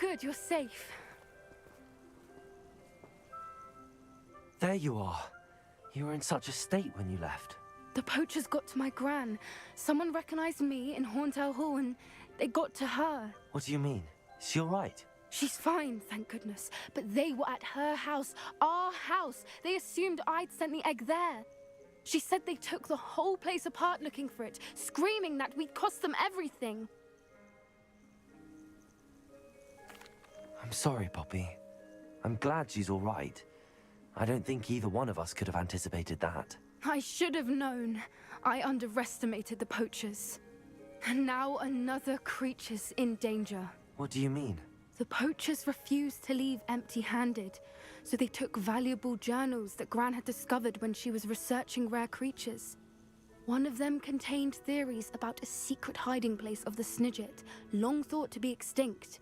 good, you're safe. There you are. You were in such a state when you left. The poachers got to my gran. Someone recognized me in Horndale Hall and they got to her. What do you mean? Is she all right? She's fine, thank goodness. But they were at her house, our house. They assumed I'd sent the egg there. She said they took the whole place apart looking for it, screaming that we'd cost them everything. I'm sorry, Poppy. I'm glad she's all right. I don't think either one of us could have anticipated that. I should have known. I underestimated the poachers. And now another creature's in danger. What do you mean? The poachers refused to leave empty-handed, so they took valuable journals that Gran had discovered when she was researching rare creatures. One of them contained theories about a secret hiding place of the Snidget, long thought to be extinct.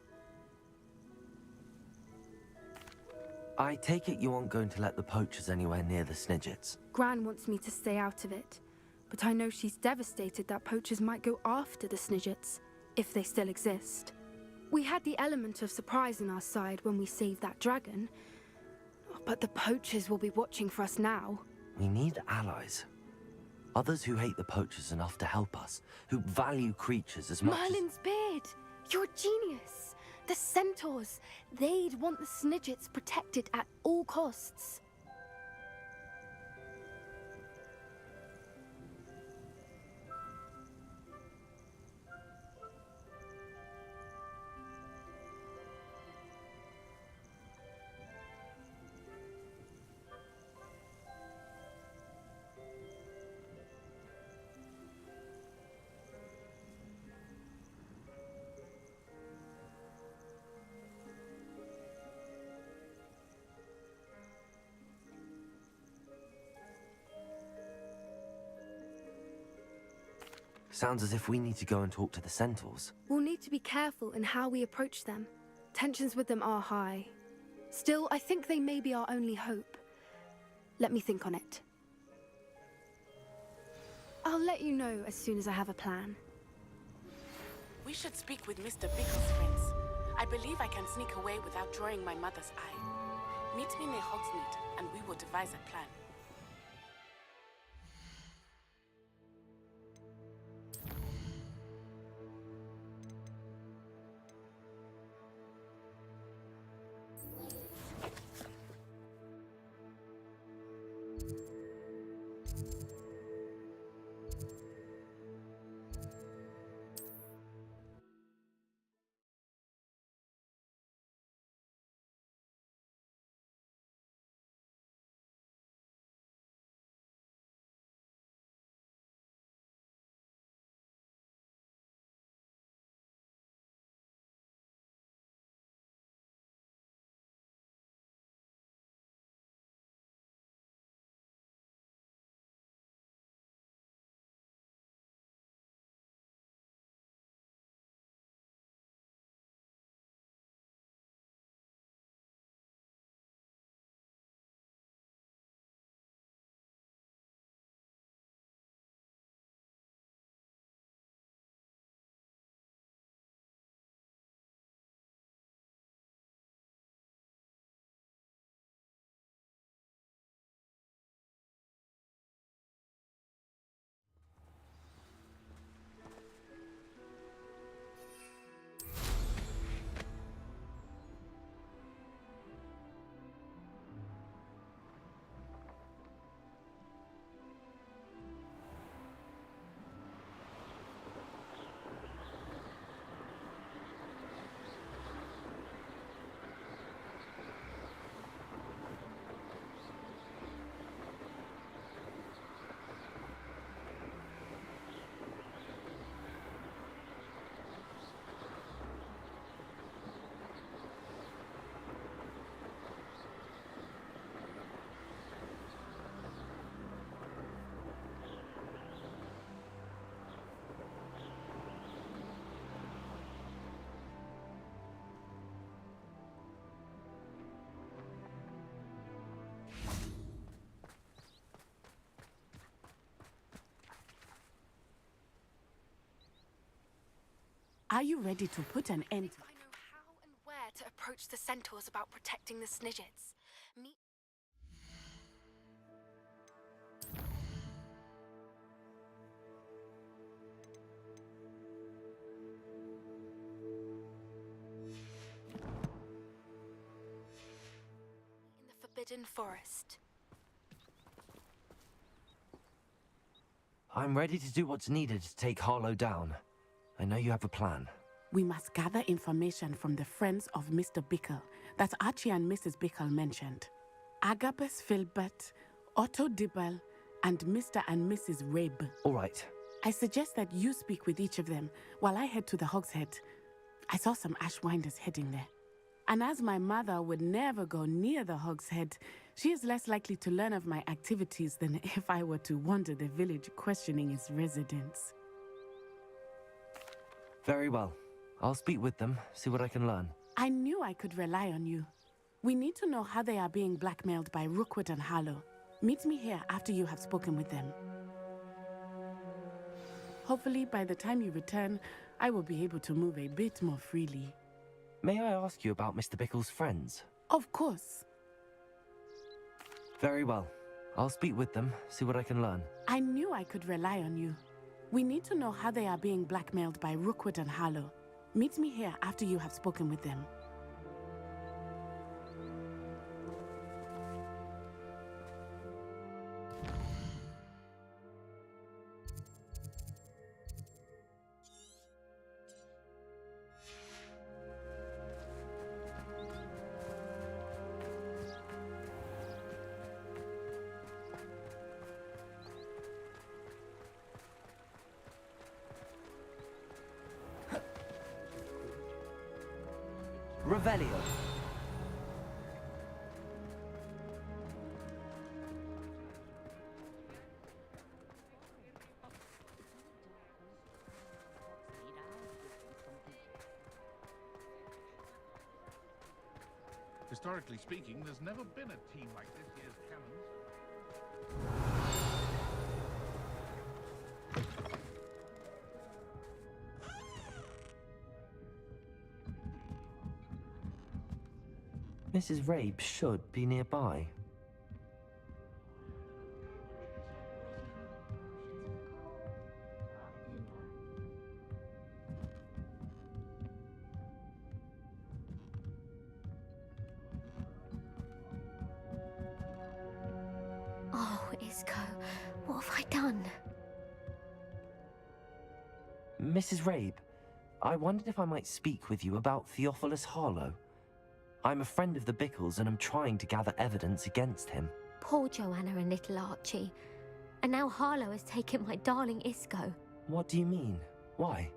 I take it you aren't going to let the poachers anywhere near the Snidgets. Gran wants me to stay out of it, but I know she's devastated that poachers might go after the Snidgets, if they still exist. We had the element of surprise on our side when we saved that dragon, but the poachers will be watching for us now. We need allies. Others who hate the poachers enough to help us, who value creatures as much Merlin's beard! You're a genius! The centaurs! They'd want the Snidgets protected at all costs. Sounds as if we need to go and talk to the centaurs. We'll need to be careful in how we approach them. Tensions with them are high. Still, I think they may be our only hope. Let me think on it. I'll let you know as soon as I have a plan. We should speak with Mr. Bickle's friends. I believe I can sneak away without drawing my mother's eye. Meet me near Hogsmeade, and we will devise a plan. Are you ready to put an end? I know how and where research the centaurs about protecting the Snidgets. Meet in the Forbidden Forest. I'm ready to do what's needed to take Harlow down. I know you have a plan. We must gather information from the friends of Mr. Bickle that Archie and Mrs. Bickle mentioned. Agabus Filbert, Otto Dibble, and Mr. and Mrs. Rabe. All right. I suggest that you speak with each of them while I head to the Hogshead. I saw some Ashwinders heading there. And as my mother would never go near the Hogshead, she is less likely to learn of my activities than if I were to wander the village questioning its residents. Very well. I'll speak with them, see what I can learn. I knew I could rely on you. We need to know how they are being blackmailed by Rookwood and Harlow. Meet me here after you have spoken with them. Hopefully, by the time you return, I will be able to move a bit more freely. May I ask you about Mr. Bickle's friends? Of course. Very well. I'll speak with them, see what I can learn. I knew I could rely on you. We need to know how they are being blackmailed by Rookwood and Harlow. Meet me here after you have spoken with them. Revelio. Historically speaking, there's never been a team like this year's Cannons. Mrs. Rabe should be nearby. Oh, Isco, what have I done? Mrs. Rabe, I wondered if I might speak with you about Theophilus Harlow. I'm a friend of the Bickles and I'm trying to gather evidence against him. Poor Joanna and little Archie. And now Harlow has taken my darling Isco. What do you mean? Why?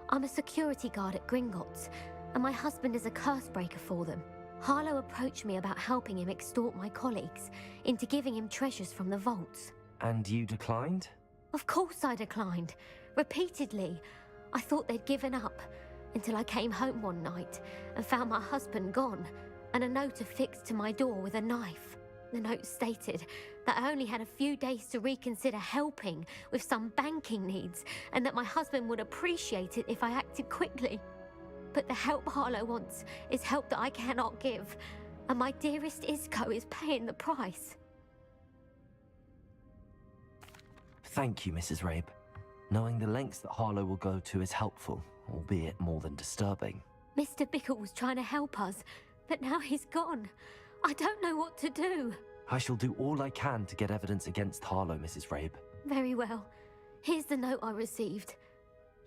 I'm a security guard at Gringotts, and my husband is a curse breaker for them. Harlow approached me about helping him extort my colleagues into giving him treasures from the vaults. And you declined? Of course I declined. Repeatedly. I thought they'd given up, until I came home one night and found my husband gone, and a note affixed to my door with a knife. The note stated that I only had a few days to reconsider helping with some banking needs, and that my husband would appreciate it if I acted quickly. But the help Harlow wants is help that I cannot give, and my dearest Isco is paying the price. Thank you, Mrs. Rabe. Knowing the lengths that Harlow will go to is helpful, albeit more than disturbing. Mr. Bickle was trying to help us, but now he's gone. I don't know what to do. I shall do all I can to get evidence against Harlow, Mrs. Rabe. Very well. Here's the note I received.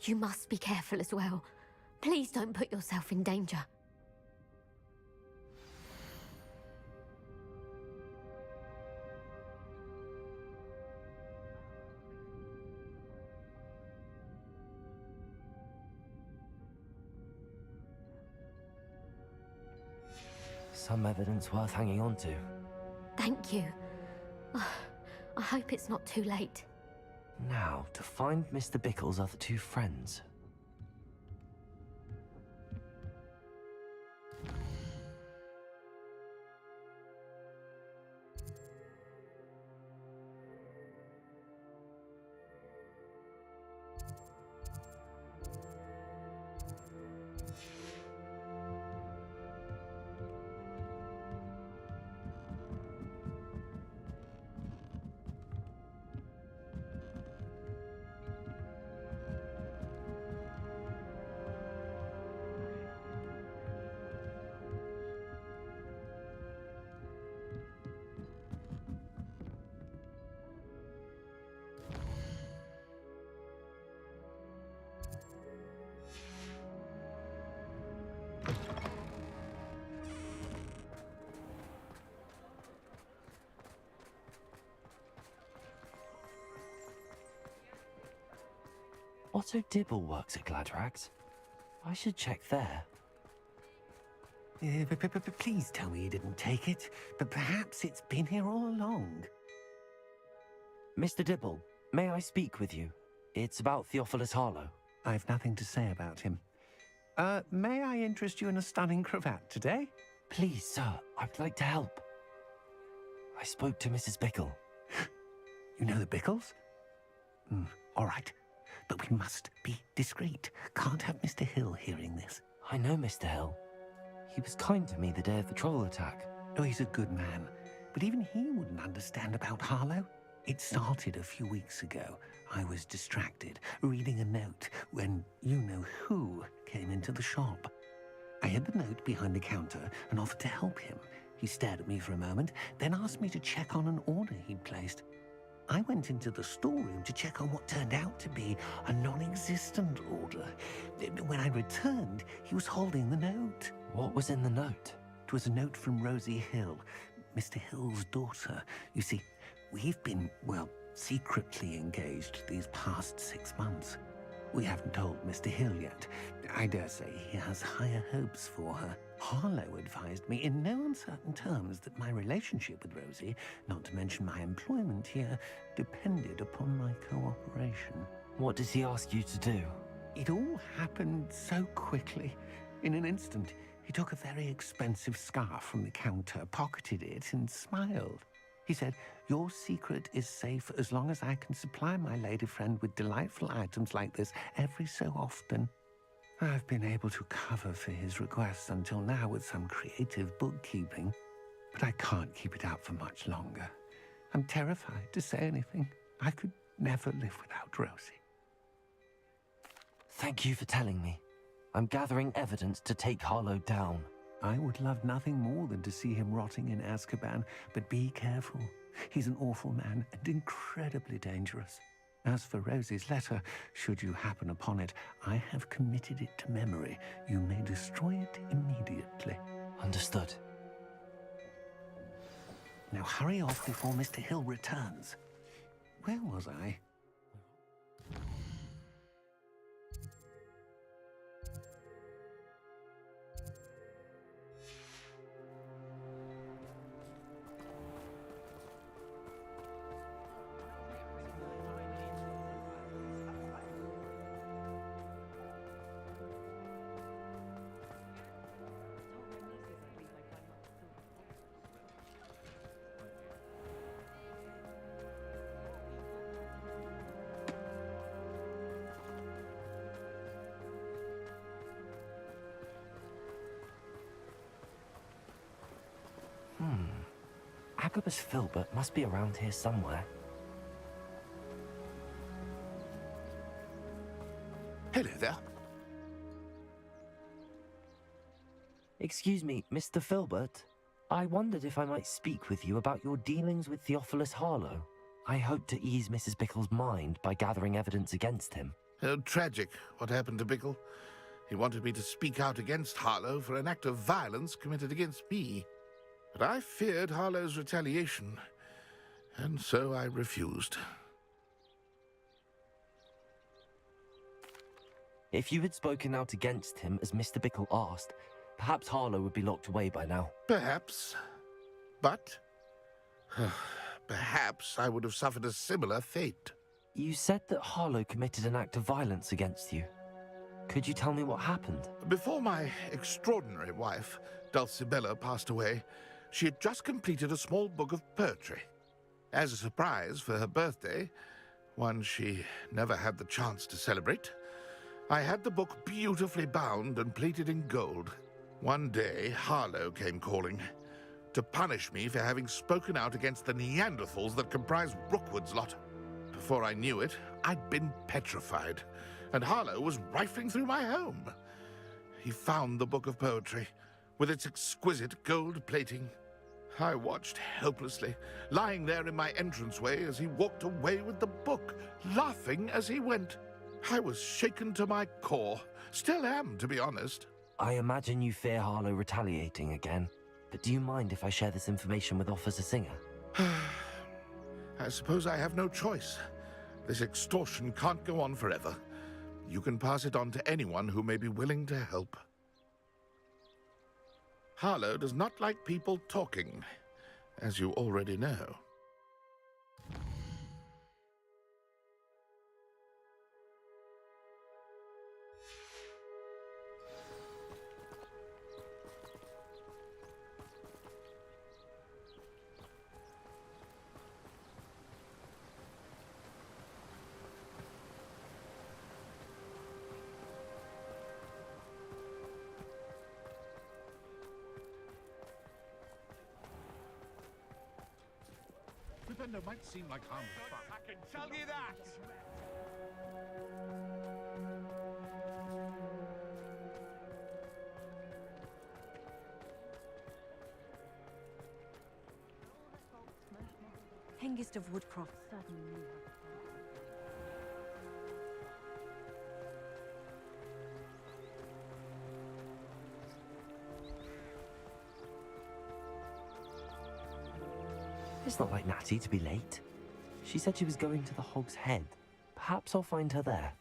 You must be careful as well. Please don't put yourself in danger. Some evidence worth hanging on to. Thank you. I hope it's not too late. Now, to find Mr. Bickle's other two friends. Otto Dibble works at Gladrags. I should check there. Please tell me you didn't take it, but perhaps it's been here all along. Mr. Dibble, may I speak with you? It's about Theophilus Harlow. I've nothing to say about him. May I interest you in a stunning cravat today? Please, sir, I'd like to help. I spoke to Mrs. Bickle. You know the Bickles? All right. But we must be discreet. Can't have Mr. Hill hearing this. I know Mr. Hill. He was kind to me the day of the troll attack. Oh, he's a good man. But even he wouldn't understand about Harlow. It started a few weeks ago. I was distracted, reading a note, when you-know-who came into the shop. I hid the note behind the counter and offered to help him. He stared at me for a moment, then asked me to check on an order he'd placed. I went into the storeroom to check on what turned out to be a non-existent order. When I returned, he was holding the note. What was in the note? It was a note from Rosie Hill, Mr. Hill's daughter. You see, we've been, well, secretly engaged these past 6 months. We haven't told Mr. Hill yet. I dare say he has higher hopes for her. Harlow advised me in no uncertain terms that my relationship with Rosie, not to mention my employment here, depended upon my cooperation. What does he ask you to do? It all happened so quickly. In an instant, he took a very expensive scarf from the counter, pocketed it, and smiled. He said, "Your secret is safe as long as I can supply my lady friend with delightful items like this every so often." I've been able to cover for his requests until now with some creative bookkeeping, but I can't keep it out for much longer. I'm terrified to say anything. I could never live without Rosie. Thank you for telling me. I'm gathering evidence to take Harlow down. I would love nothing more than to see him rotting in Azkaban, but be careful. He's an awful man and incredibly dangerous. As for Rosie's letter, should you happen upon it, I have committed it to memory. You may destroy it immediately. Understood. Now hurry off before Mr. Hill returns. Where was I? Agabus Filbert must be around here somewhere. Hello there. Excuse me, Mr. Filbert. I wondered if I might speak with you about your dealings with Theophilus Harlow. I hope to ease Mrs. Bickle's mind by gathering evidence against him. Tragic what happened to Bickle. He wanted me to speak out against Harlow for an act of violence committed against me. But I feared Harlow's retaliation, and so I refused. If you had spoken out against him as Mr. Bickle asked, perhaps Harlow would be locked away by now. Perhaps. But perhaps I would have suffered a similar fate. You said that Harlow committed an act of violence against you. Could you tell me what happened? Before my extraordinary wife, Dulcibella, passed away, she had just completed a small book of poetry. As a surprise for her birthday, one she never had the chance to celebrate, I had the book beautifully bound and plated in gold. One day, Harlow came calling to punish me for having spoken out against the Neanderthals that comprise Rookwood's lot. Before I knew it, I'd been petrified, and Harlow was rifling through my home. He found the book of poetry, with its exquisite gold plating. I watched helplessly, lying there in my entranceway as he walked away with the book, laughing as he went. I was shaken to my core. Still am, to be honest. I imagine you fear Harlow retaliating again, but do you mind if I share this information with Officer Singer? I suppose I have no choice. This extortion can't go on forever. You can pass it on to anyone who may be willing to help. Harlow does not like people talking, as you already know. Pretender might seem like harmless, but I can tell you that! Hengist of Woodcroft certainly knew her. It's not like Natty to be late. She said she was going to the Hog's Head. Perhaps I'll find her there.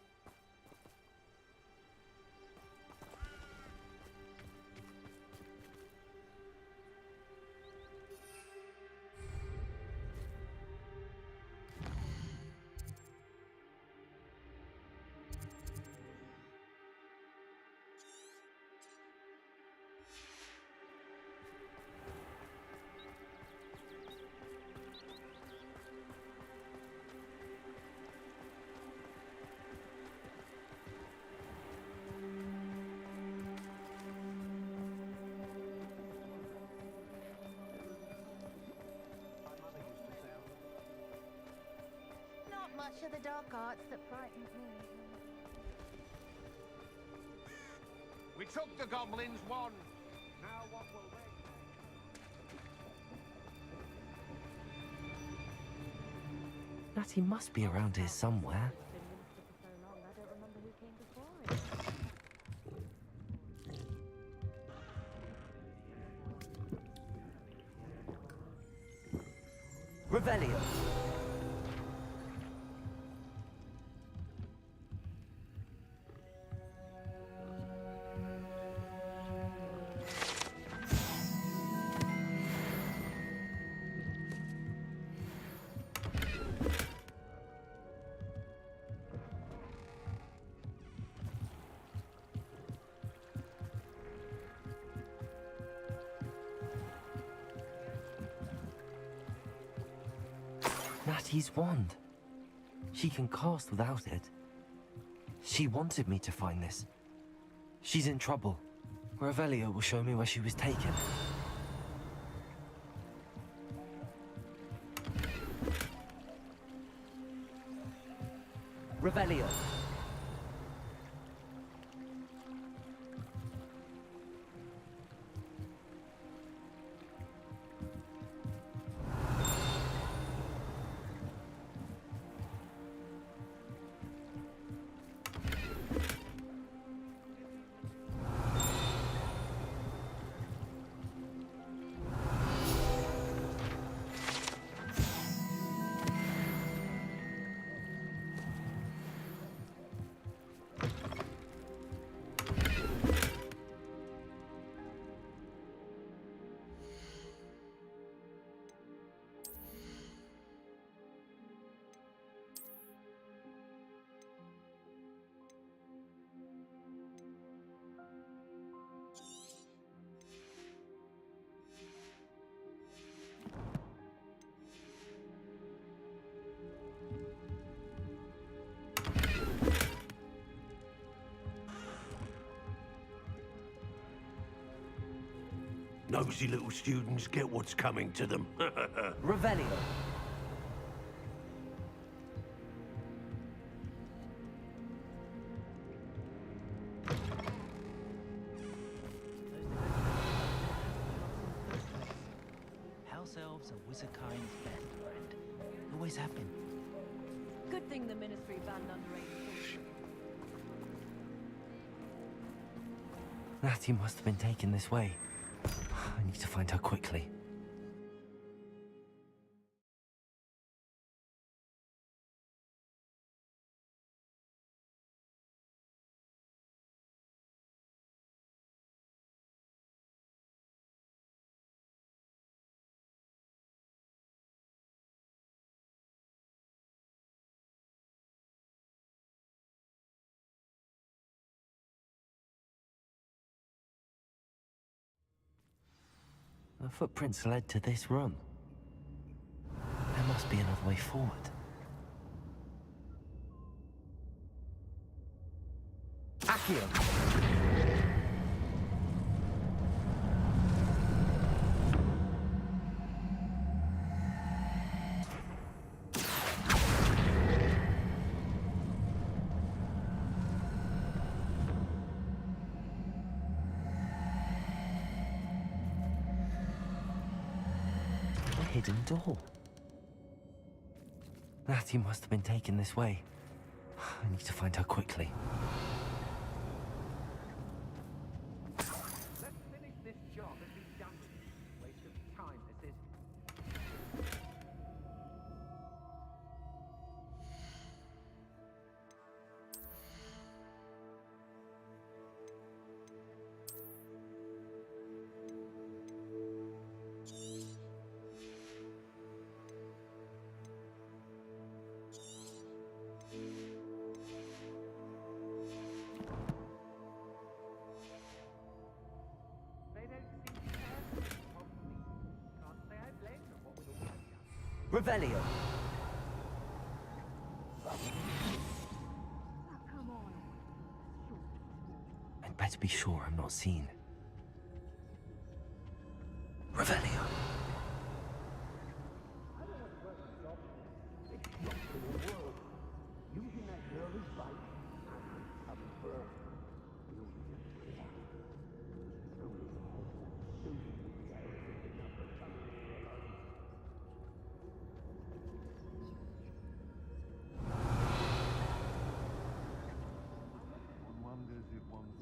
Not much of the dark arts that frightens me. We took the goblins one. Now what will they? Natty must be around here somewhere. Been minister for so long, I don't remember who came before him. Revelio! Natty's wand. She can cast without it. She wanted me to find this. She's in trouble. Revelio will show me where she was taken. Revelio. Nosy little students get what's coming to them. Revelio. House elves are wizardkind's best friend. Always have been. Good thing the Ministry banned underage. Natty must have been taken this way. I need to find her quickly. The footprints led to this room. There must be another way forward. Accio! Hidden door. Natty must have been taken this way. I need to find her quickly. Let's finish this job and be done with it. Waste of time, this is. Revelio. I'd better be sure I'm not seen. Revelio.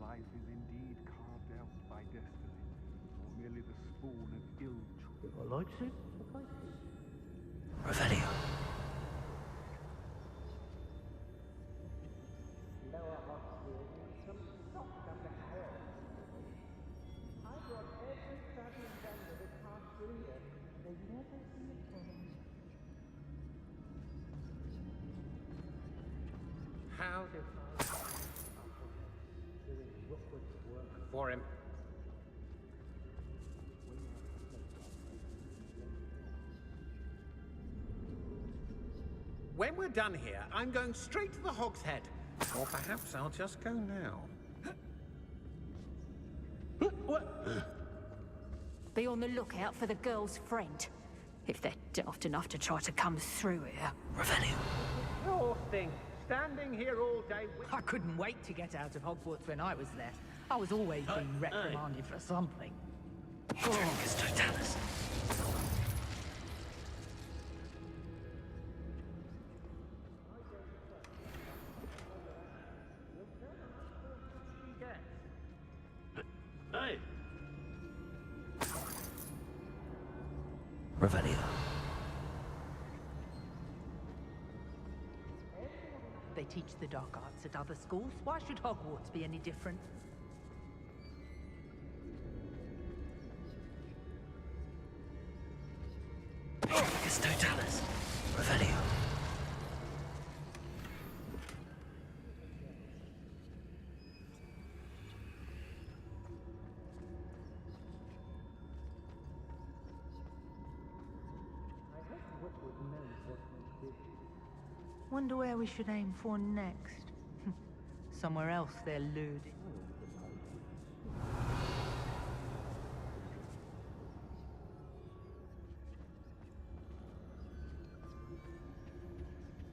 Life is indeed carved out by destiny, or merely the spawn of ill choice. I like it. Revelio. Lower Hogsfield needs some soft underhair. I brought every traveling vendor that passed through here. They never see it coming. How did I doing Rookwood's work for him? When we're done here, I'm going straight to the Hog's Head. Or perhaps I'll just go now. Be on the lookout for the girl's friend. If they're daft enough to try to come through here. Revelio. Poor thing. Standing here all day with... I couldn't wait to get out of Hogwarts when I was there. I was always being reprimanded for something. Hedronicus Totalis. Hey! Revelio. They teach the dark arts at other schools. Why should Hogwarts be any different? Hedronicus Totalis. Revelio. Wonder where we should aim for next. Somewhere else they're lewd.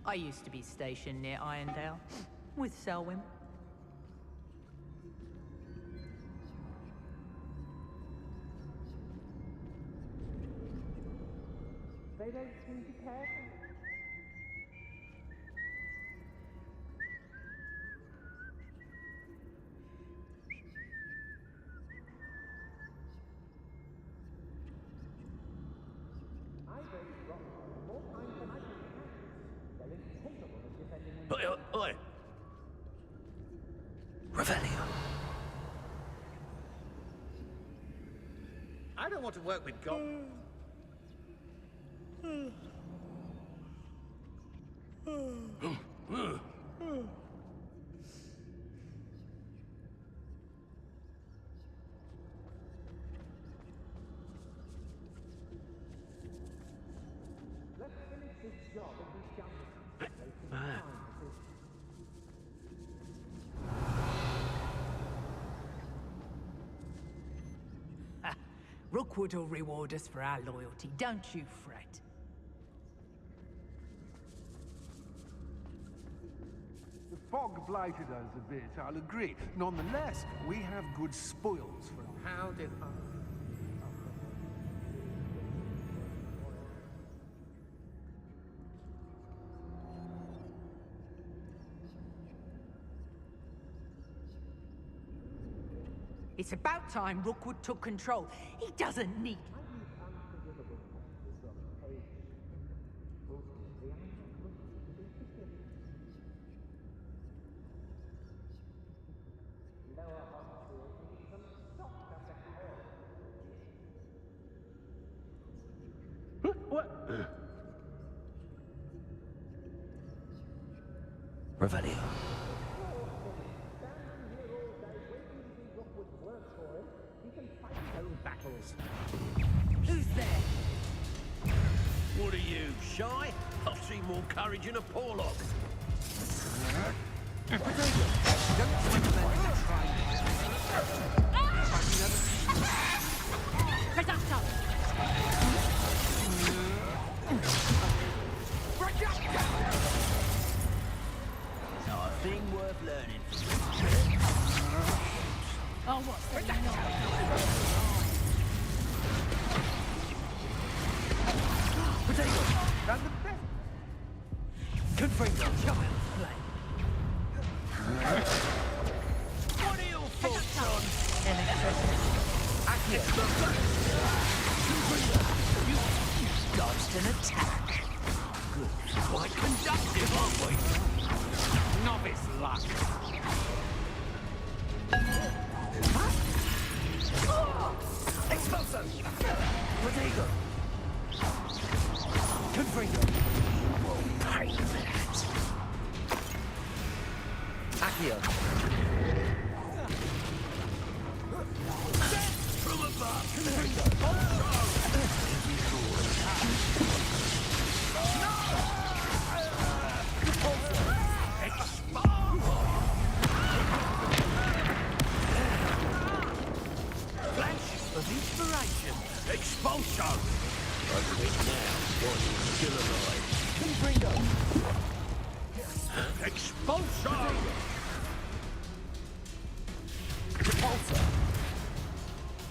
I used to be stationed near Irondale with Selwyn. They don't seem to care. Oi! Revelio. I don't want to work with God. This job would be done with wasting time. Rookwood will reward us for our loyalty, don't you fret. The fog blighted us a bit, I'll agree. Nonetheless, we have good spoils for how did I... It's about time Rookwood took control. He doesn't need... Revelio. Battles. Who's there? What are you, shy? I've seen more courage in a Porlock. Not a thing worth learning. Oh, what's the Potato! And the best! Confringo! Child's play! What are your thoughts on Accio! Confringo! You dodged an attack! Good. quite conductive, aren't we? Novice luck. Expulso! Potato! Confringo! Pay for that! Accio! From above. Confringo! Flash of inspiration. Expulso. I think now one is still alive. Confringo! Expulso. Repulsor!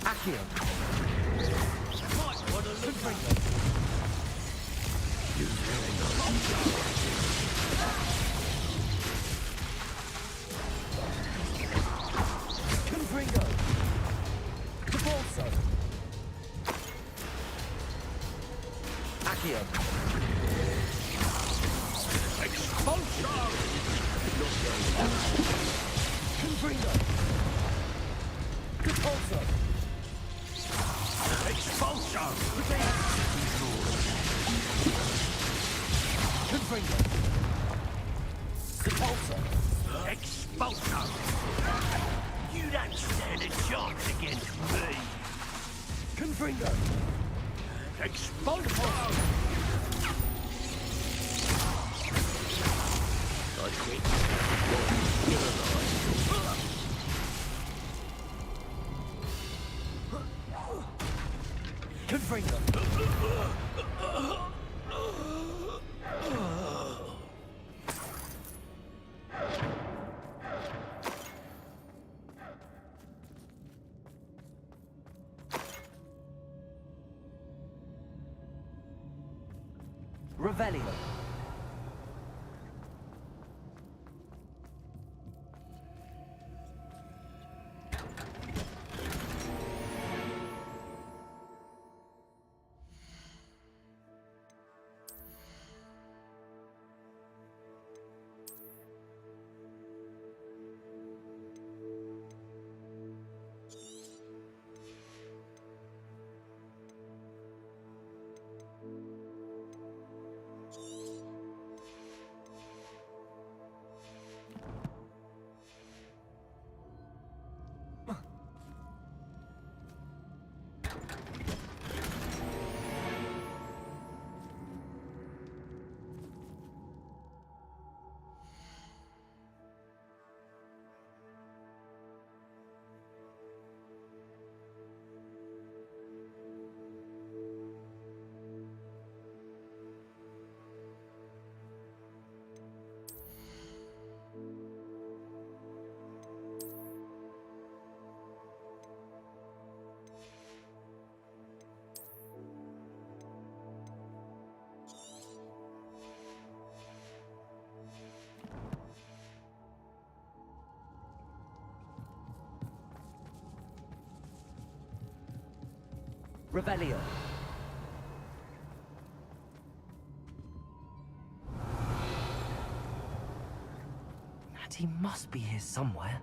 Accio! Might want to look Confringo! Confringo! Repulsor! Accio! Expulso. Confringo! Repulsor! Expulso. Confringo! Repulsor! Expulso. You don't stand a chance against me. Confringo! Expulso. I think one is still alive. Confringo! Revelio. Revelio. Natty must be here somewhere.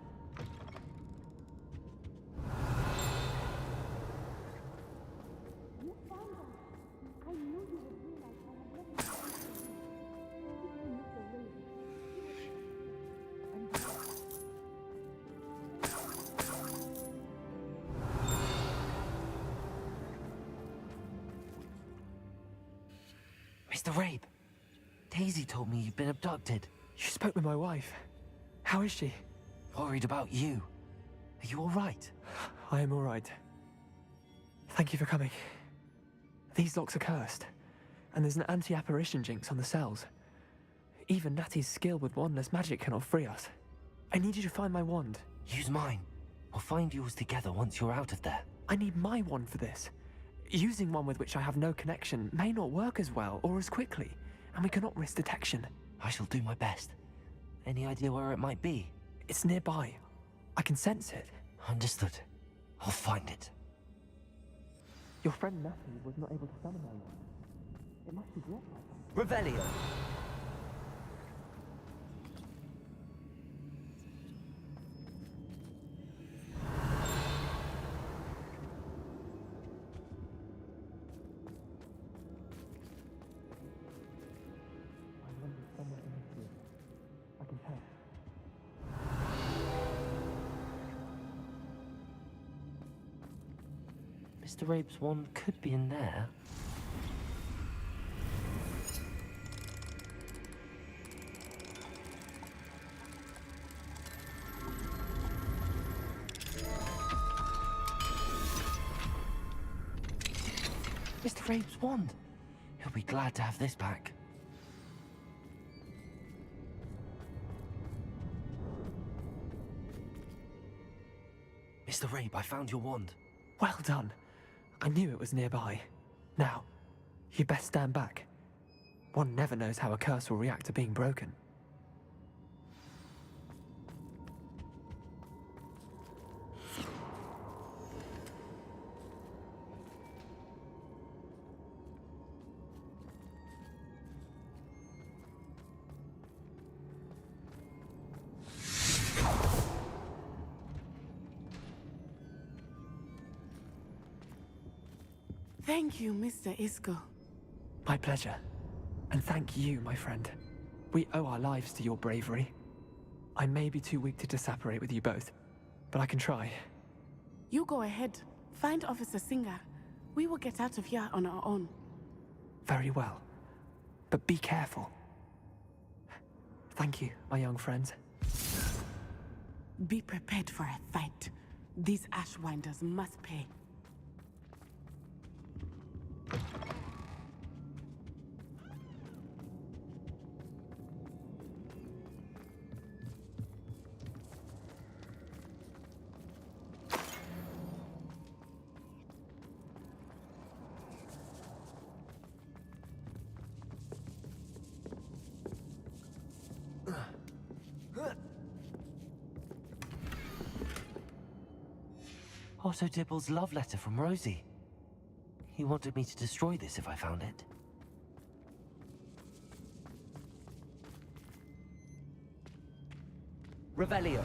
Mr. Rabe, Daisy told me you've been abducted. You spoke with my wife. How is she? Worried about you. Are you all right? I am all right. Thank you for coming. These locks are cursed, and there's an anti-apparition jinx on the cells. Even Natty's skill with wandless magic cannot free us. I need you to find my wand. Use mine. We'll find yours together once you're out of there. I need my wand for this. Using one with which I have no connection may not work as well or as quickly, and we cannot risk detection. I shall do my best. Any idea where it might be? It's nearby. I can sense it. Understood. I'll find it. Your friend Natty was not able to summon my wand. It must be dropped by something. Revelio. I can tell. Mr. Rabe's wand could be in there. Mr. Rabe's wand. He'll be glad to have this back. Mr. Rabe, I found your wand. Well done. I knew it was nearby. Now, you best stand back. One never knows how a curse will react to being broken. Thank you, Mr. Isco. My pleasure. And thank you, my friend. We owe our lives to your bravery. I may be too weak to disapparate with you both, but I can try. You go ahead. Find Officer Singer. We will get out of here on our own. Very well. But be careful. Thank you, my young friends. Be prepared for a fight. These Ashwinders must pay. Otto Dibble's love letter from Rosie. He wanted me to destroy this if I found it. Revelio.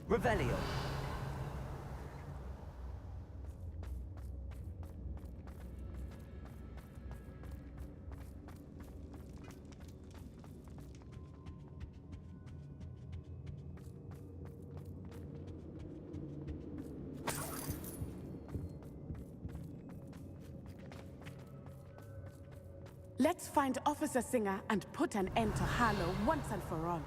Revelio. Let's find Officer Singer and put an end to Harlow once and for all.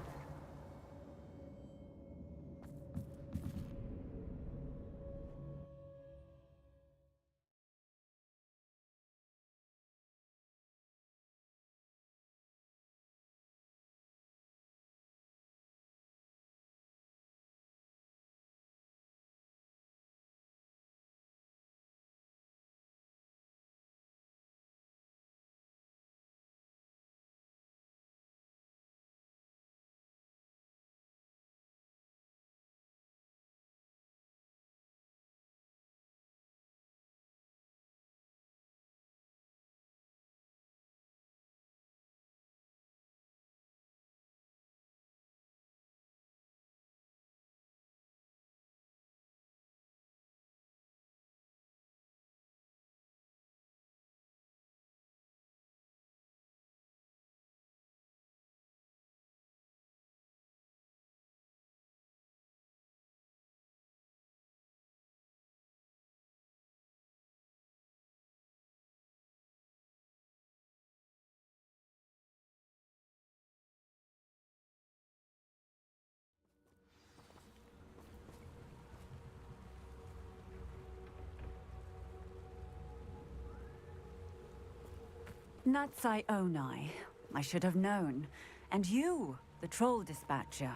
Natsai Onai. I should have known. And you, the troll dispatcher.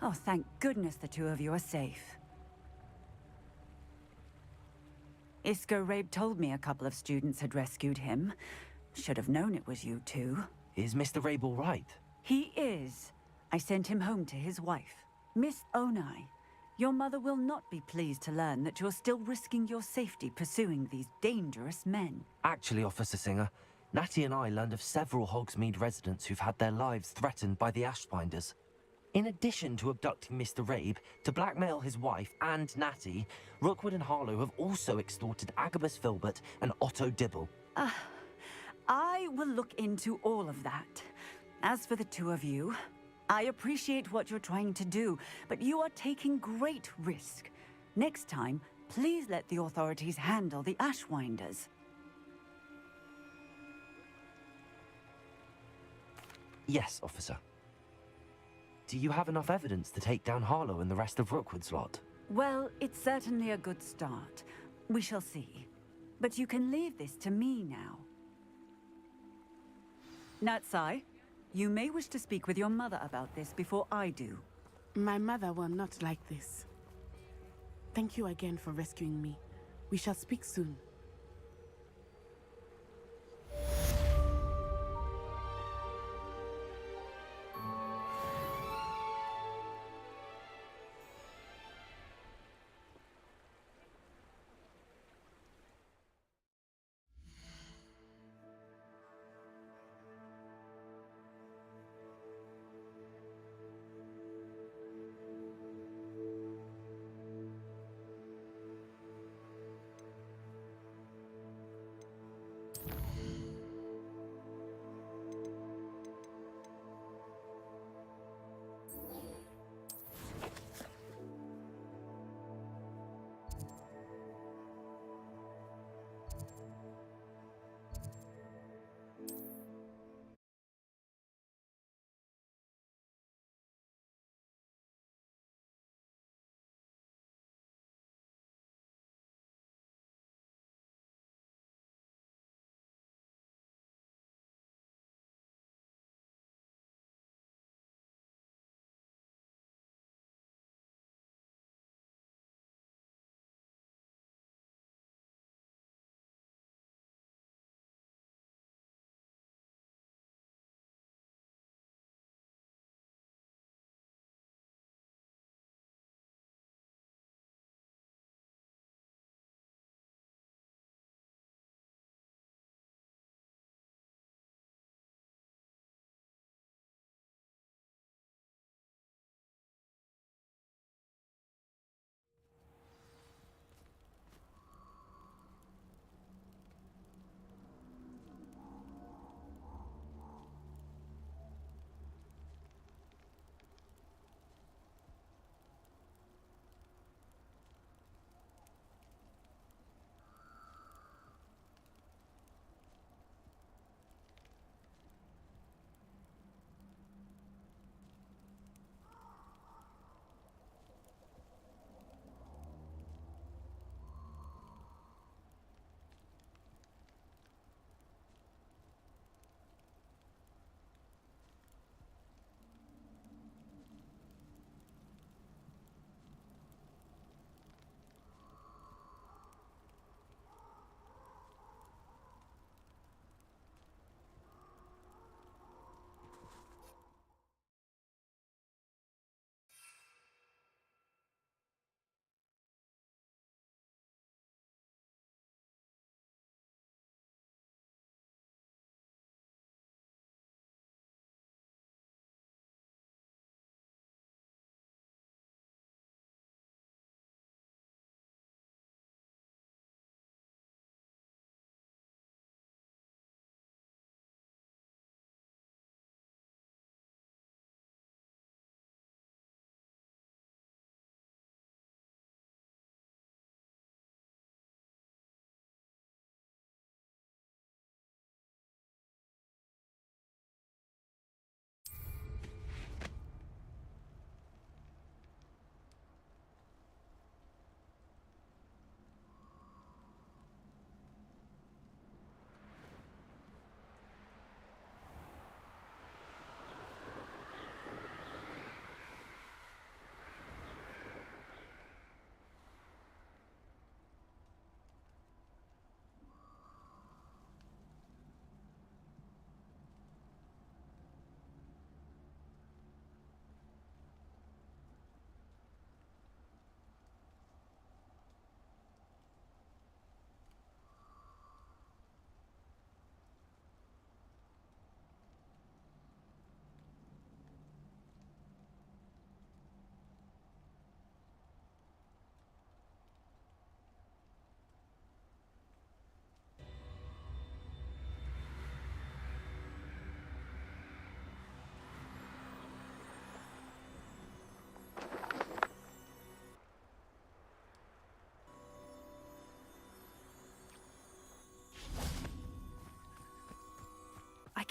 Oh, thank goodness the two of you are safe. Isco Rabe told me a couple of students had rescued him. Should have known it was you two. Is Mr. Rabe all right? He is. I sent him home to his wife. Miss Onai, your mother will not be pleased to learn that you're still risking your safety pursuing these dangerous men. Actually, Officer Singer, Natty and I learned of several Hogsmeade residents who've had their lives threatened by the Ashbinders. In addition to abducting Mr. Rabe, to blackmail his wife and Natty, Rookwood and Harlow have also extorted Agabus Filbert and Otto Dibble. I will look into all of that. As for the two of you, I appreciate what you're trying to do, but you are taking great risk. Next time, please let the authorities handle the Ashwinders. Yes, officer. Do you have enough evidence to take down Harlow and the rest of Rookwood's lot? Well, it's certainly a good start. We shall see. But you can leave this to me now. Natsai, you may wish to speak with your mother about this before I do. My mother will not like this. Thank you again for rescuing me. We shall speak soon.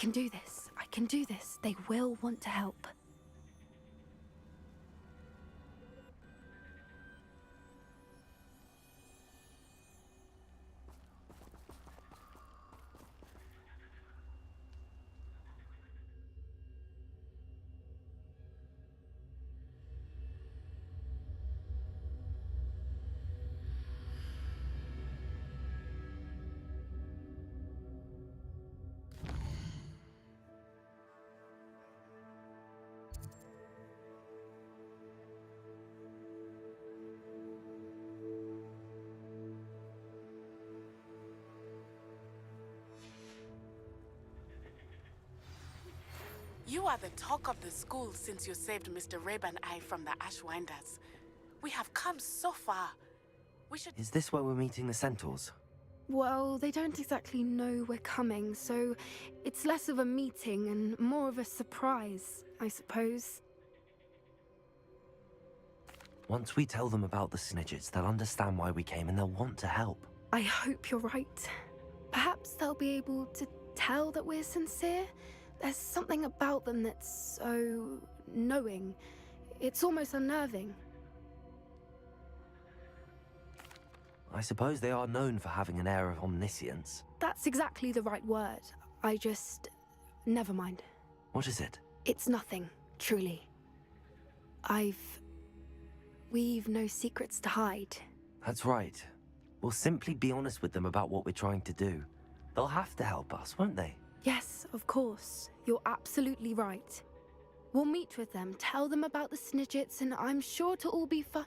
can do this. I can do this. They will want to help. You are the talk of the school since you saved Mr. Reb and I from the Ashwinders. We have come so far. We should... Is this where we're meeting the centaurs? Well, they don't exactly know we're coming, so it's less of a meeting and more of a surprise, I suppose. Once we tell them about the Snidgets, they'll understand why we came and they'll want to help. I hope you're right. Perhaps they'll be able to tell that we're sincere. There's something about them that's so knowing. It's almost unnerving. I suppose they are known for having an air of omniscience. That's exactly the right word. I just... never mind. What is it? It's nothing, truly. We've no secrets to hide. That's right. We'll simply be honest with them about what we're trying to do. They'll have to help us, won't they? Yes, of course. You're absolutely right. We'll meet with them, tell them about the Snidgets, and I'm sure it'll all be fun.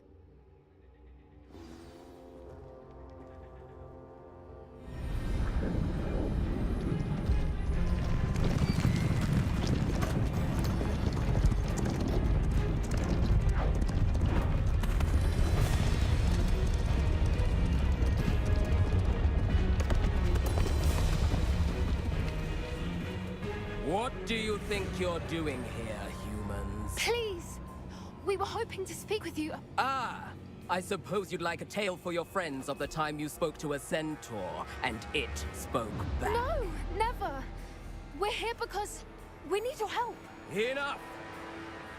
What do you think you're doing here, humans? Please! We were hoping to speak with you. Ah! I suppose you'd like a tale for your friends of the time you spoke to a centaur, and it spoke back. No! Never! We're here because we need your help. Enough!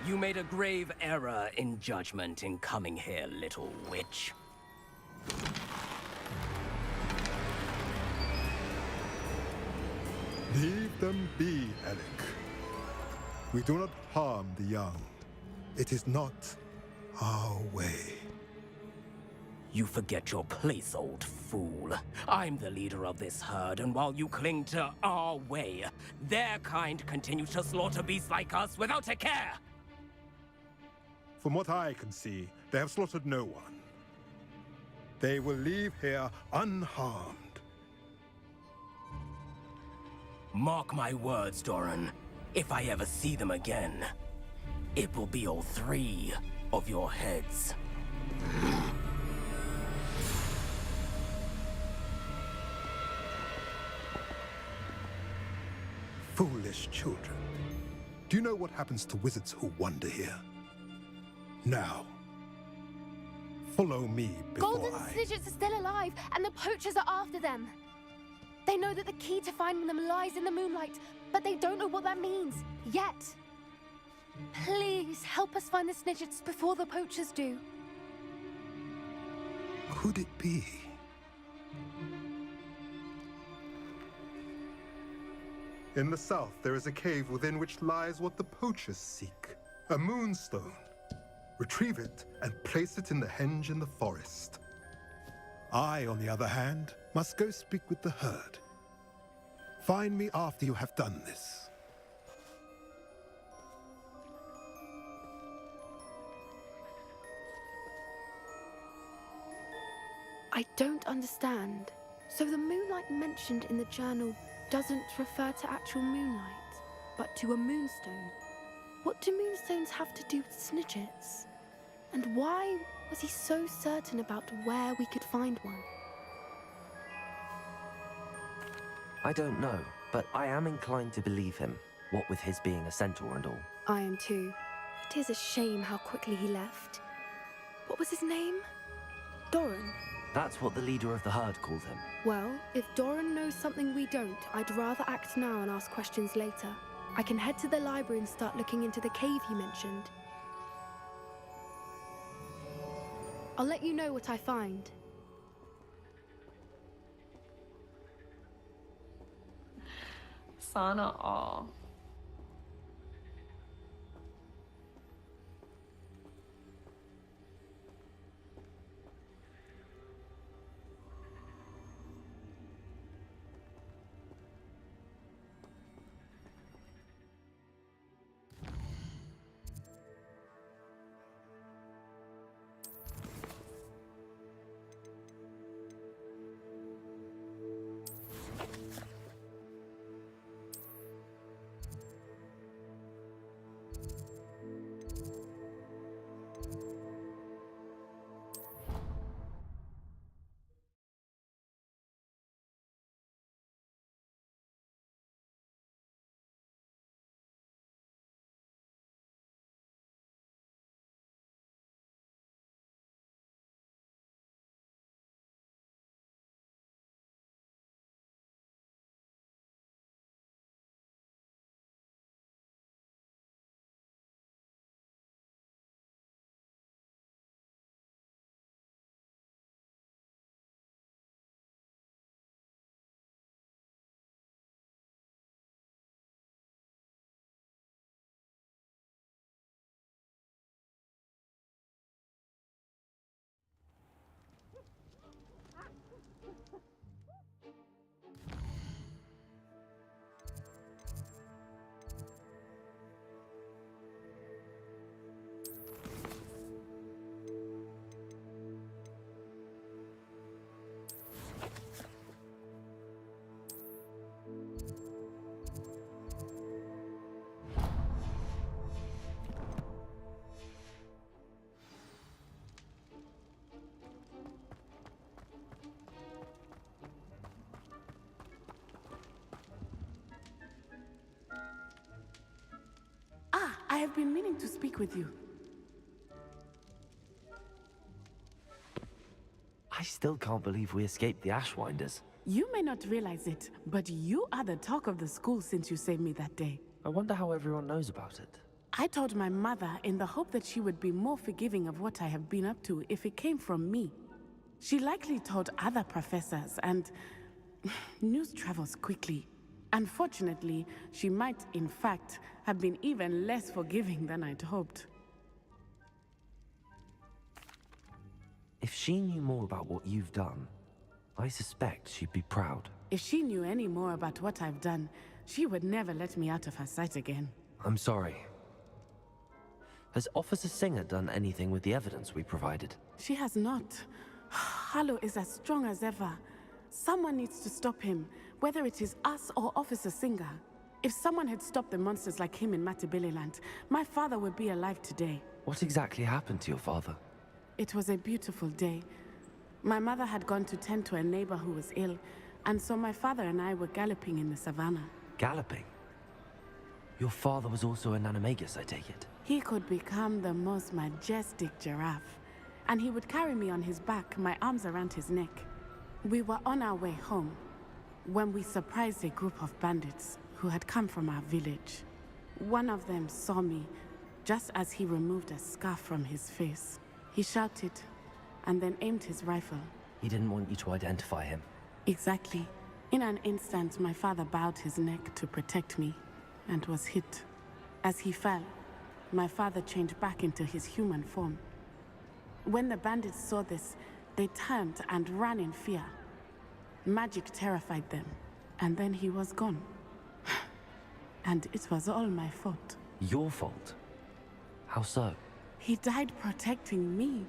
You made a grave error in judgment in coming here, little witch. Leave them be, Alec. We do not harm the young. It is not our way. You forget your place, old fool. I'm the leader of this herd, and while you cling to our way, their kind continue to slaughter beasts like us without a care! From what I can see, they have slaughtered no one. They will leave here unharmed. Mark my words, Doran. If I ever see them again, it will be all 3 of your heads. Foolish children. Do you know what happens to wizards who wander here? Now, follow me before Golden Snidgets are still alive, and the poachers are after them. They know that the key to finding them lies in the moonlight, but they don't know what that means, yet. Please, help us find the Snidgets before the poachers do. Could it be? In the south, there is a cave within which lies what the poachers seek. A moonstone. Retrieve it and place it in the henge in the forest. I, on the other hand, must go speak with the herd. Find me after you have done this. I don't understand. So the moonlight mentioned in the journal doesn't refer to actual moonlight, but to a moonstone. What do moonstones have to do with Snidgets? And why was he so certain about where we could find one? I don't know, but I am inclined to believe him, what with his being a centaur and all. I am too. It is a shame how quickly he left. What was his name? Doran? That's what the leader of the herd called him. Well, if Doran knows something we don't, I'd rather act now and ask questions later. I can head to the library and start looking into the cave you mentioned. I'll let you know what I find. Sana, aw. I have been meaning to speak with you. I still can't believe we escaped the Ashwinders. You may not realize it, but you are the talk of the school since you saved me that day. I wonder how everyone knows about it. I told my mother in the hope that she would be more forgiving of what I have been up to if it came from me. She likely told other professors, and news travels quickly. Unfortunately, she might, in fact, have been even less forgiving than I'd hoped. If she knew more about what you've done, I suspect she'd be proud. If she knew any more about what I've done, she would never let me out of her sight again. I'm sorry. Has Officer Singer done anything with the evidence we provided? She has not. Harlow is as strong as ever. Someone needs to stop him, whether it is us or Officer Singer. If someone had stopped the monsters like him in Matabeleland, my father would be alive today. What exactly happened to your father? It was a beautiful day. My mother had gone to tend to a neighbor who was ill, and so my father and I were galloping in the savannah. Galloping? Your father was also an animagus, I take it? He could become the most majestic giraffe, and he would carry me on his back, my arms around his neck. We were on our way home when we surprised a group of bandits who had come from our village. One of them saw me just as he removed a scarf from his face. He shouted and then aimed his rifle. He didn't want you to identify him. Exactly. In an instant, my father bowed his neck to protect me and was hit. As he fell, my father changed back into his human form. When the bandits saw this, they turned and ran in fear. Magic terrified them, and then he was gone. And it was all my fault. Your fault? How so? He died protecting me.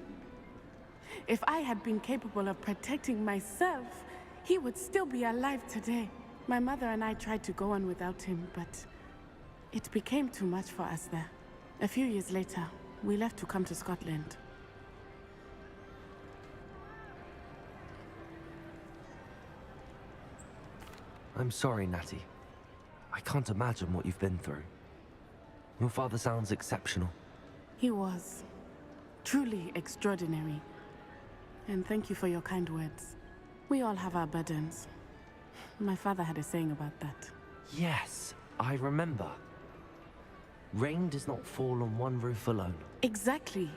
If I had been capable of protecting myself, he would still be alive today. My mother and I tried to go on without him, but it became too much for us there. A few years later, we left to come to Scotland. I'm sorry, Natty. I can't imagine what you've been through. Your father sounds exceptional. He was truly extraordinary. And thank you for your kind words. We all have our burdens. My father had a saying about that. Yes, I remember. Rain does not fall on one roof alone. Exactly.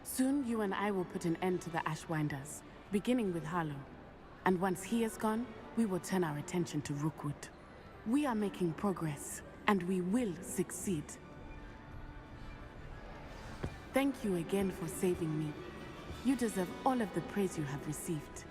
Soon you and I will put an end to the Ashwinders, beginning with Harlow. And once he is gone, we will turn our attention to Rookwood. We are making progress, and we will succeed. Thank you again for saving me. You deserve all of the praise you have received.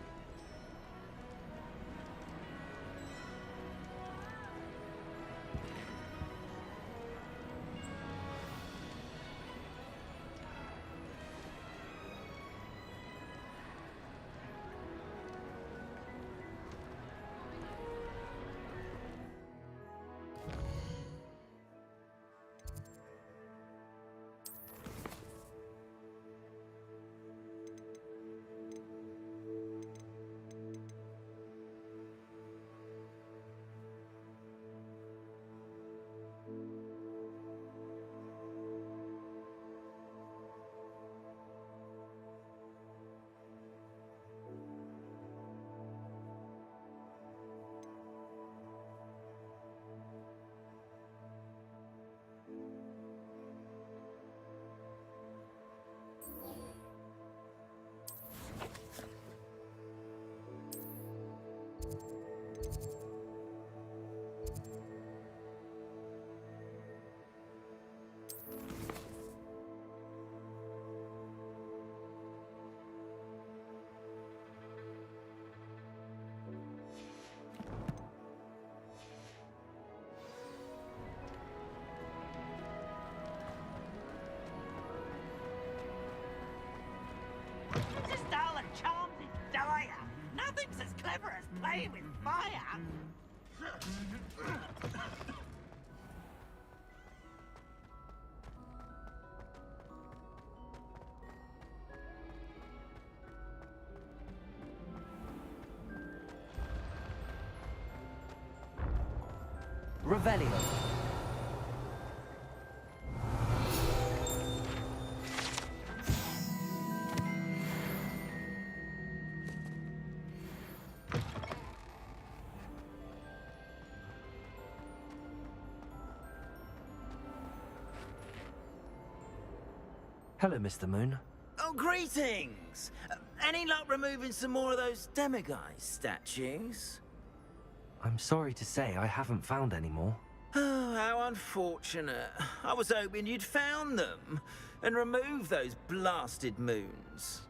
Just all the charms in dire. Nothing's as clever as playing with fire. Revelio. Hello, Mr. Moon. Oh, greetings! Any luck removing some more of those demiguise statues? I'm sorry to say I haven't found any more. Oh, how unfortunate. I was hoping you'd found them and removed those blasted moons.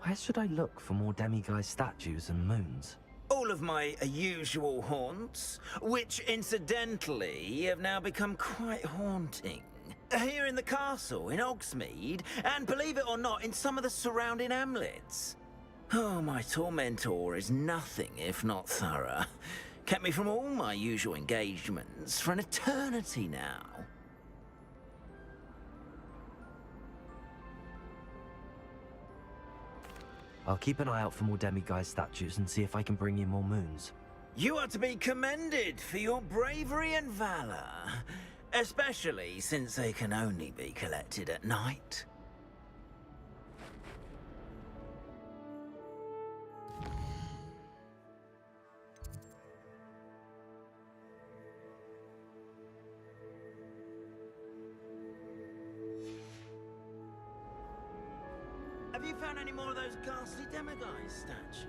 Where should I look for more demiguise statues and moons? All of my usual haunts, which incidentally have now become quite haunting. Here in the castle, in Hogsmeade, and believe it or not, in some of the surrounding hamlets. Oh, my tormentor is nothing if not thorough. Kept me from all my usual engagements for an eternity now. I'll keep an eye out for more demiguise statues and see if I can bring you more moons. You are to be commended for your bravery and valor, especially since they can only be collected at night. Have you found any more of those ghastly demiguise statues?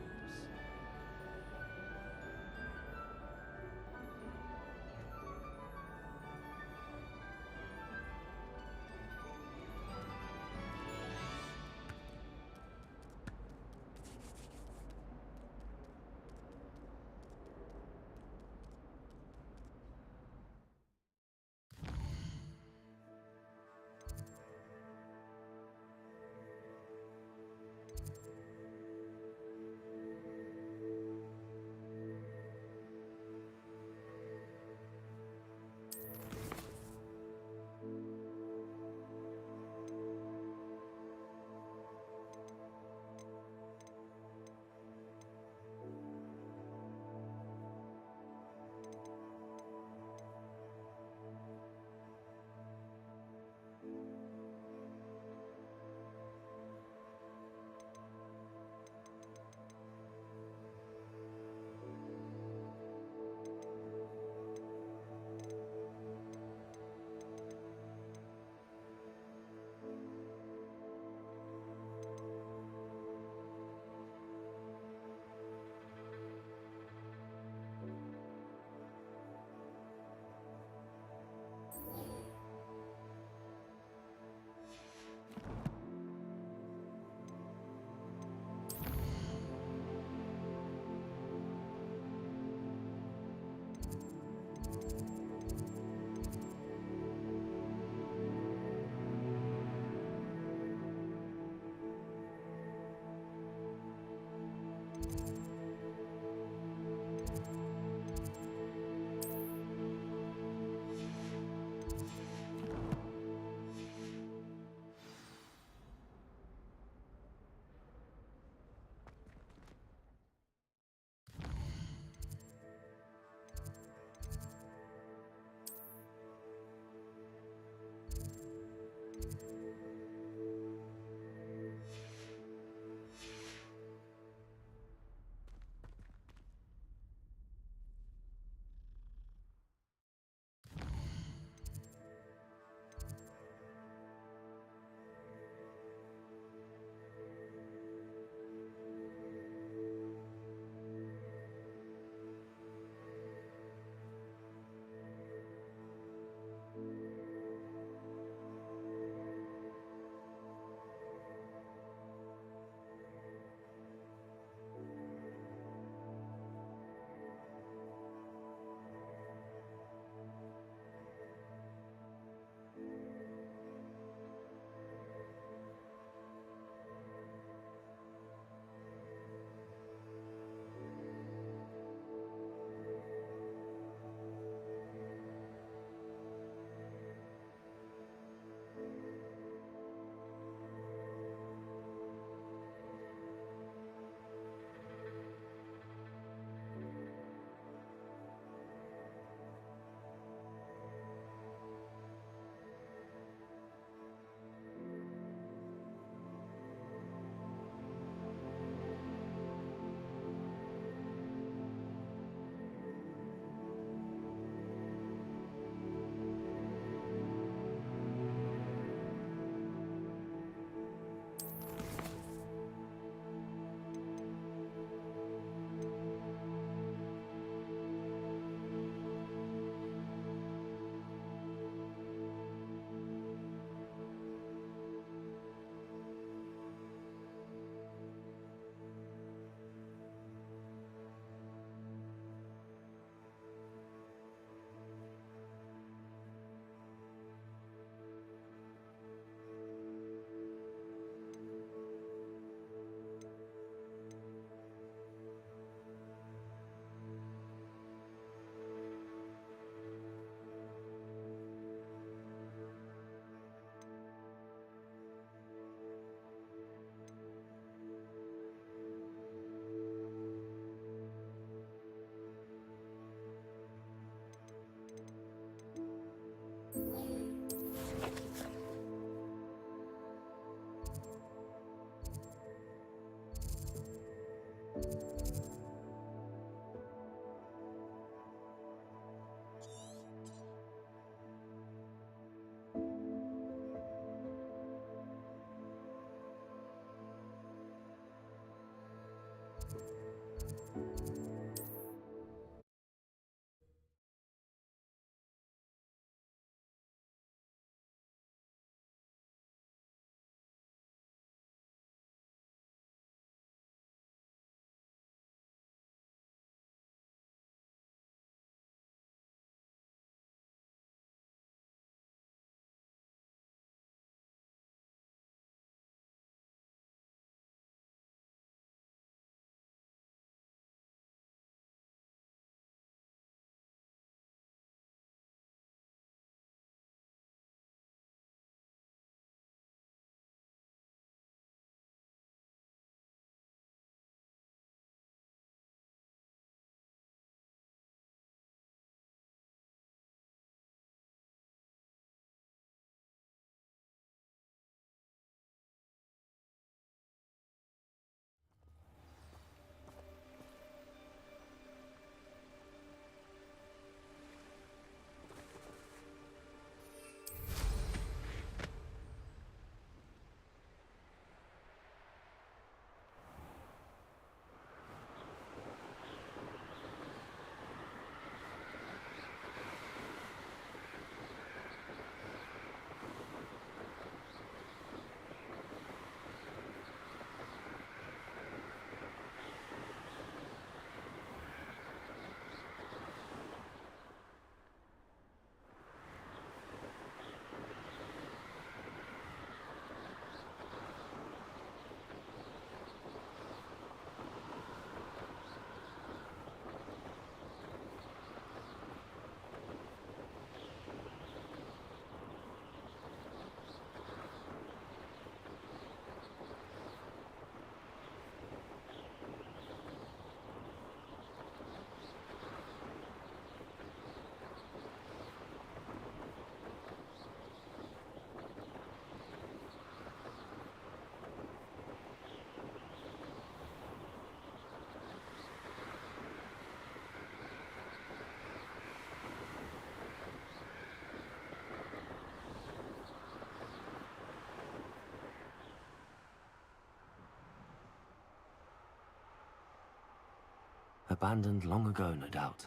abandoned long ago, no doubt.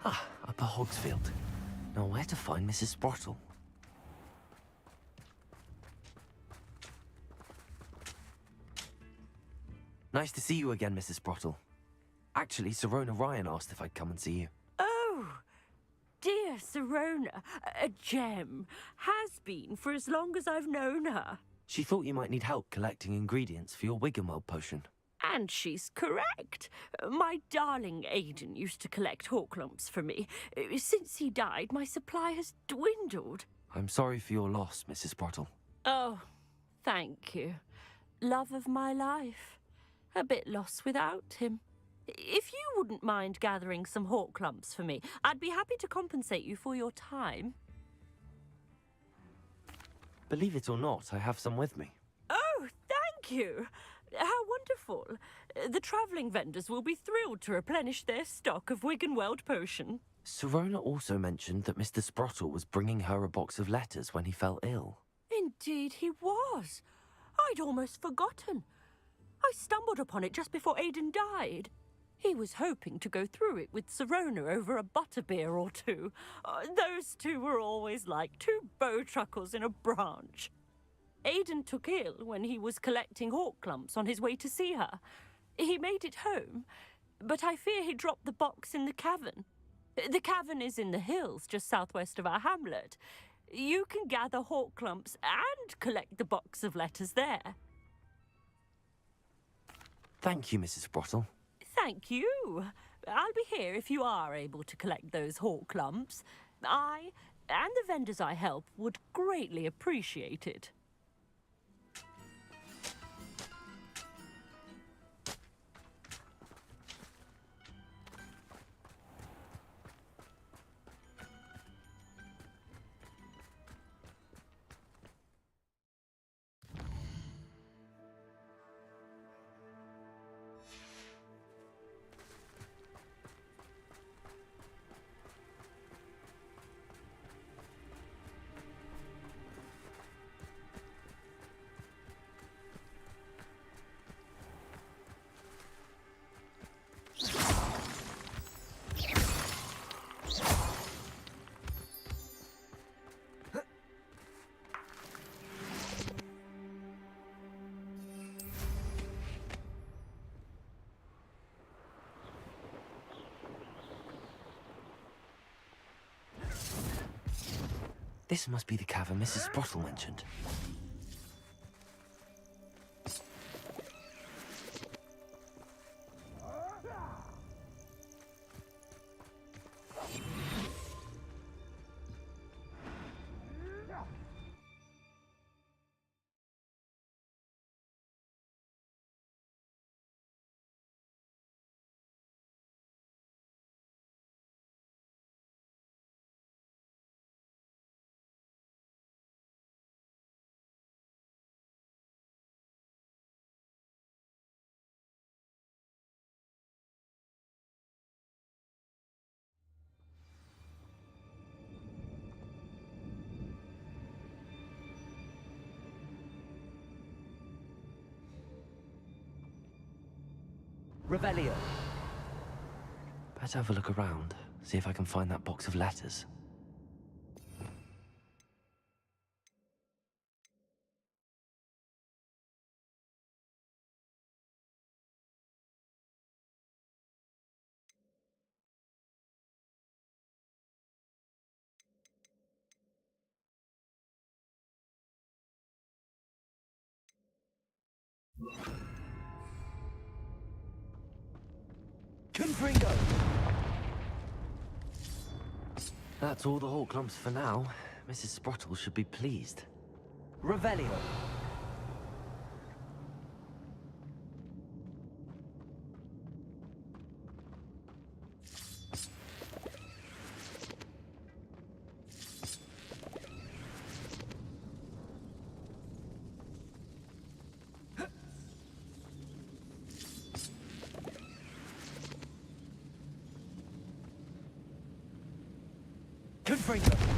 Ah, Upper Hogsfield. Now where to find Mrs. Sprottle? Nice to see you again, Mrs. Sprottle. Actually, Sirona Ryan asked if I'd come and see you. Oh, dear Sirona, a gem. Has been for as long as I've known her. She thought you might need help collecting ingredients for your Wiggenweld potion. And she's correct. My darling Aidan used to collect hawk lumps for me. Since he died, my supply has dwindled. I'm sorry for your loss, Mrs. Sprottle. Oh, thank you. Love of my life. A bit lost without him. If you wouldn't mind gathering some hawk lumps for me, I'd be happy to compensate you for your time. Believe it or not, I have some with me. Oh, thank you. How wonderful. The travelling vendors will be thrilled to replenish their stock of Wiggenweld potion. Sirona also mentioned that Mr. Sprottle was bringing her a box of letters when he fell ill. Indeed he was. I'd almost forgotten. I stumbled upon it just before Aidan died. He was hoping to go through it with Sirona over a butterbeer or two. Those two were always like two bowtruckles in a branch. Aidan took ill when he was collecting hawk lumps on his way to see her. He made it home, but I fear he dropped the box in the cavern. The cavern is in the hills just southwest of our hamlet. You can gather hawk lumps and collect the box of letters there. Thank you, Mrs. Sprottle. Thank you. I'll be here if you are able to collect those hawk lumps. I and the vendors I help would greatly appreciate it. This must be the cavern Mrs. Sprottle mentioned. Revelio. Better have a look around, see if I can find that box of letters. Confringo. That's all the hawk lumps for now. Mrs. Sprottle should be pleased. Revelio. Confringo!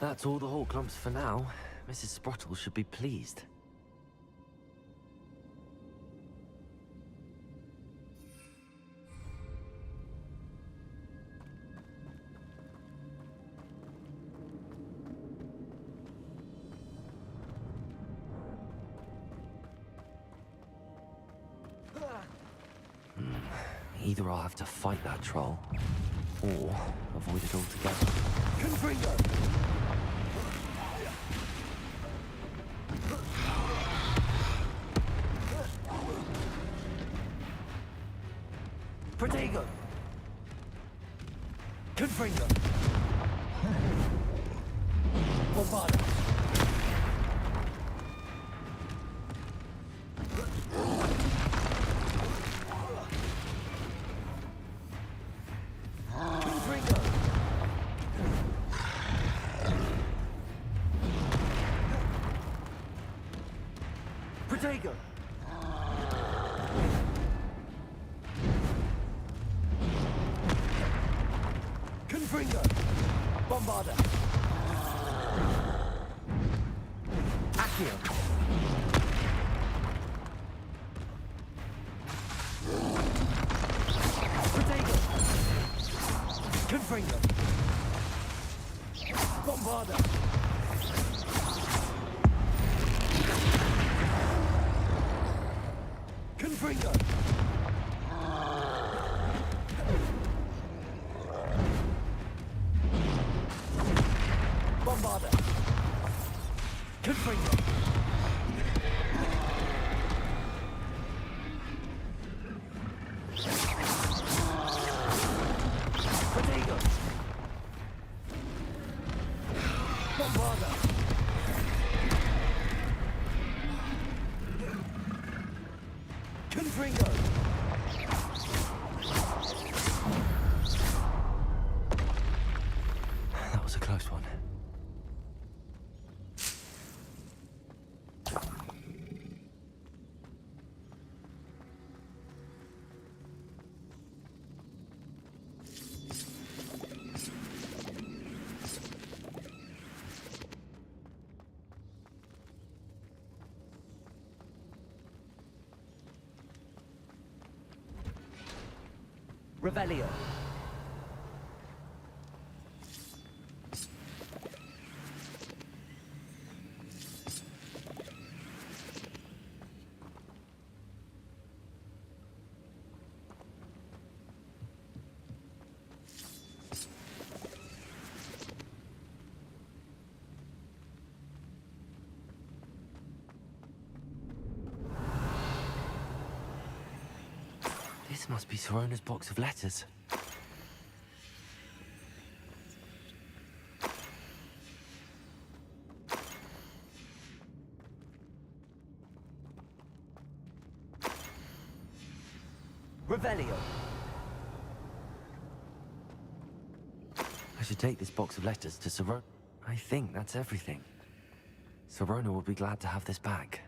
That's all the Hawklumps for now. Mrs. Sprottle should be pleased. Either I'll have to fight that troll, or avoid it altogether. Confringo! Protego! Confringo! Bombarda! Protego! Confringo! Bombarda! Accio! Protego! Confringo! Bombarda! Confringo! Bombarda! Confringo! Protego! Bombarda! Confringo! That was a close one. Revelio. This must be Sorona's box of letters. Revelio. I should take this box of letters to Sorona. I think that's everything. Sorona will be glad to have this back.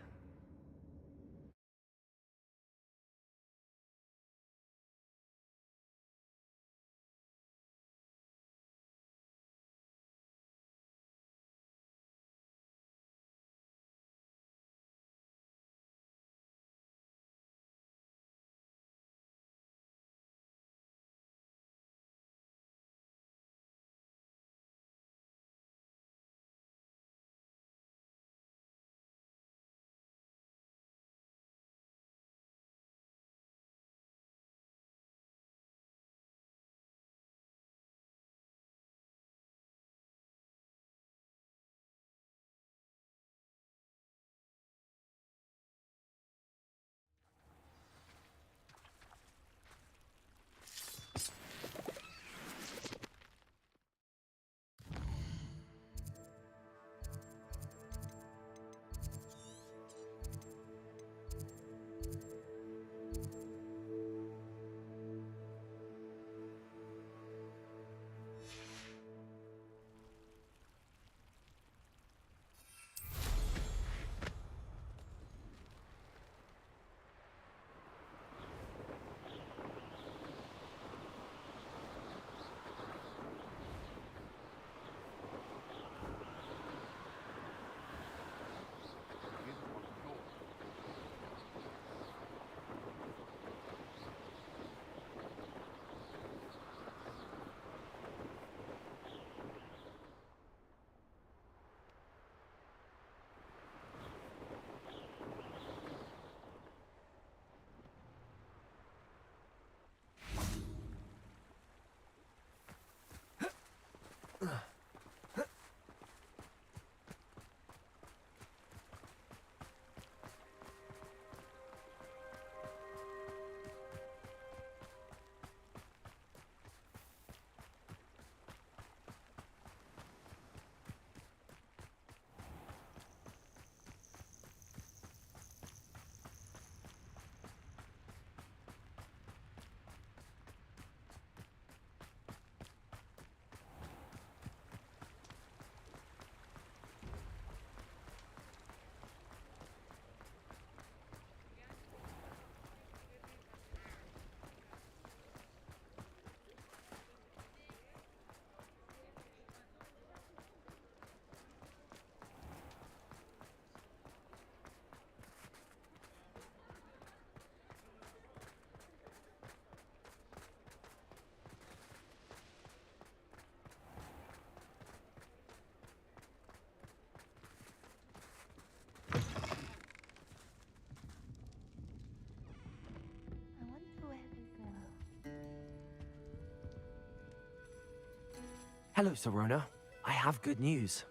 Hello, Sorona. I have good news.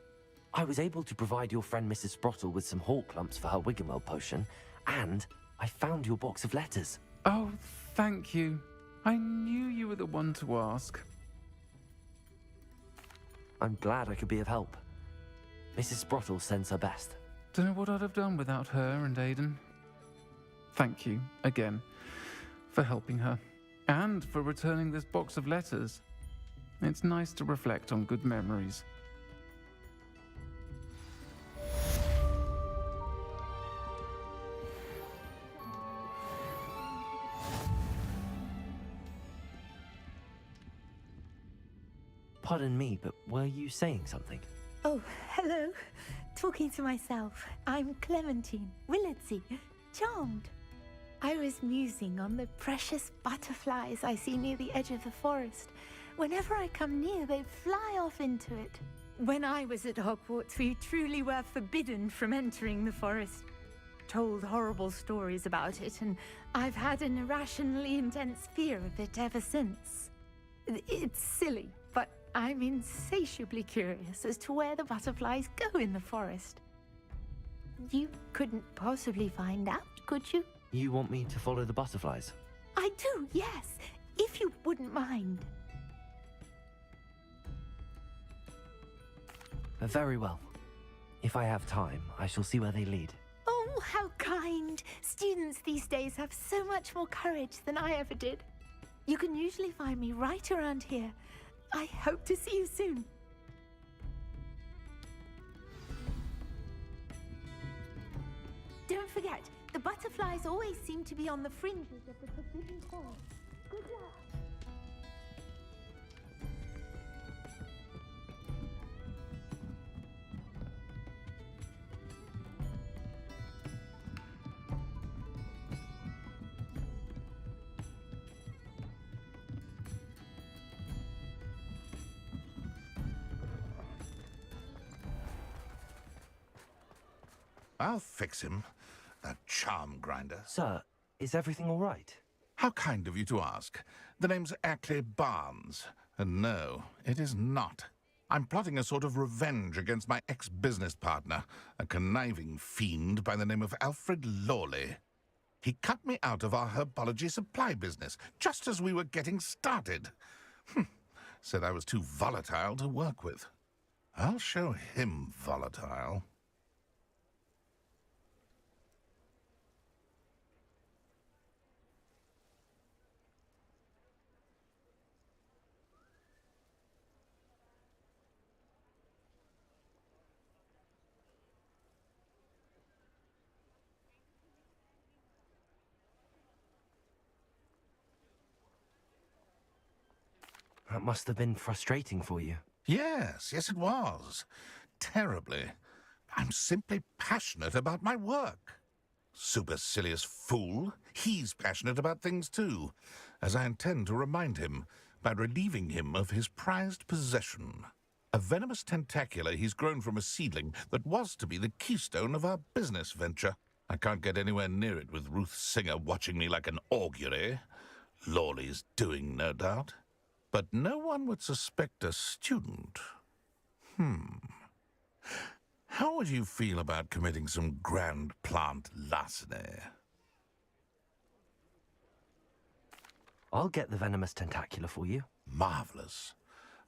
I was able to provide your friend Mrs. Sprottle with some hawk lumps for her Wiggenweld potion, and I found your box of letters. Oh, thank you. I knew you were the one to ask. I'm glad I could be of help. Mrs. Sprottle sends her best. Don't know what I'd have done without her and Aiden. Thank you, again, for helping her, and for returning this box of letters. It's nice to reflect on good memories. Pardon me, but were you saying something? Oh, hello. Talking to myself. I'm Clementine Willardsey. Charmed. I was musing on the precious butterflies I see near the edge of the forest. Whenever I come near, they fly off into it. When I was at Hogwarts, we truly were forbidden from entering the forest. Told horrible stories about it, and I've had an irrationally intense fear of it ever since. It's silly, but I'm insatiably curious as to where the butterflies go in the forest. You couldn't possibly find out, could you? You want me to follow the butterflies? I do, yes, if you wouldn't mind. Very well. If I have time, I shall see where they lead. Oh, how kind! Students these days have so much more courage than I ever did. You can usually find me right around here. I hope to see you soon. Don't forget, the butterflies always seem to be on the fringes of the forbidden forest. Good luck! I'll fix him, that charm grinder. Sir, is everything all right? How kind of you to ask. The name's Ackley Barnes, and no, it is not. I'm plotting a sort of revenge against my ex-business partner, a conniving fiend by the name of Alfred Lawley. He cut me out of our herbology supply business, just as we were getting started. Said I was too volatile to work with. I'll show him volatile. That must have been frustrating for you. Yes, it was. Terribly. I'm simply passionate about my work. Supercilious fool. He's passionate about things too, as I intend to remind him by relieving him of his prized possession. A venomous tentacula he's grown from a seedling that was to be the keystone of our business venture. I can't get anywhere near it with Ruth Singer watching me like an augury. Lawley's doing, no doubt. But no one would suspect a student. How would you feel about committing some grand plant larceny? I'll get the venomous tentacula for you. Marvelous.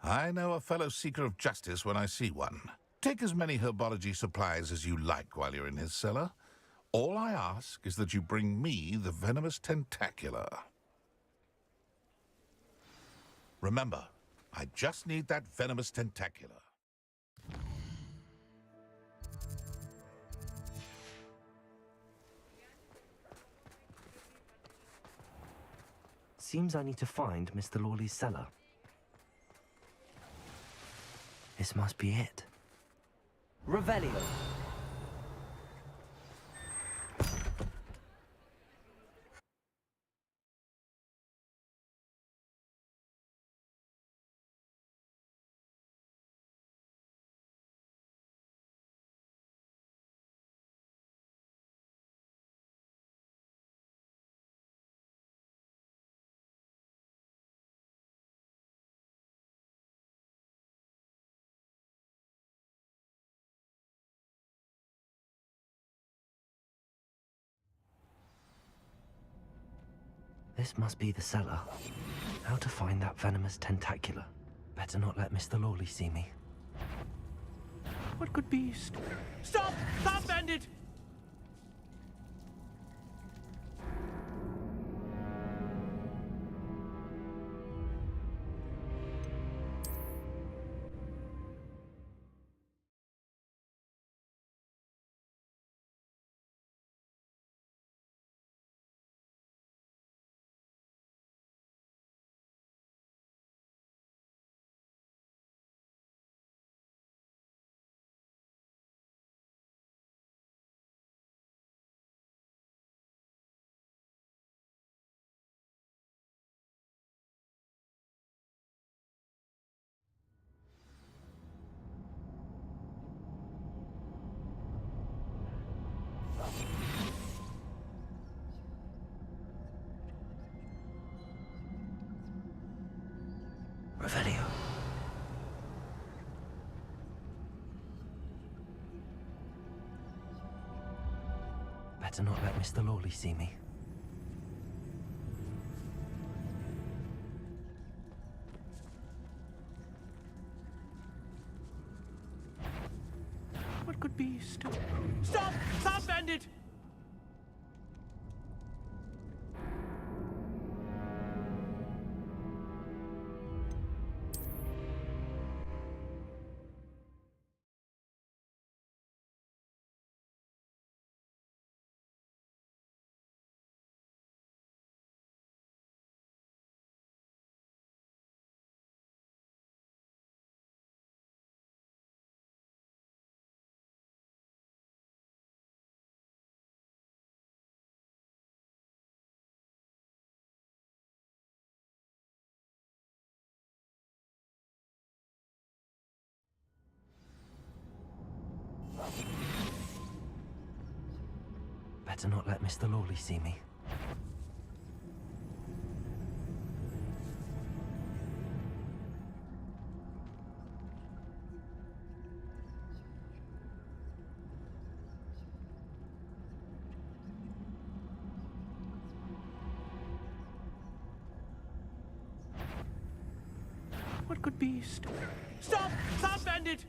I know a fellow seeker of justice when I see one. Take as many herbology supplies as you like while you're in his cellar. All I ask is that you bring me the venomous tentacula. Remember, I just need that venomous tentacula. Seems I need to find Mr. Lawley's cellar. This must be it. Revelio. This must be the cellar. How to find that venomous tentacula? Better not let Mr. Lawley see me. What could be... Stop! Stop, bandit! Revelio. Better not let Mr. Lawley see me. What could be still... Stop! Stop, bandit! Better not let Mr. Lawley see me. What could be still... Stop! Stop, bandit!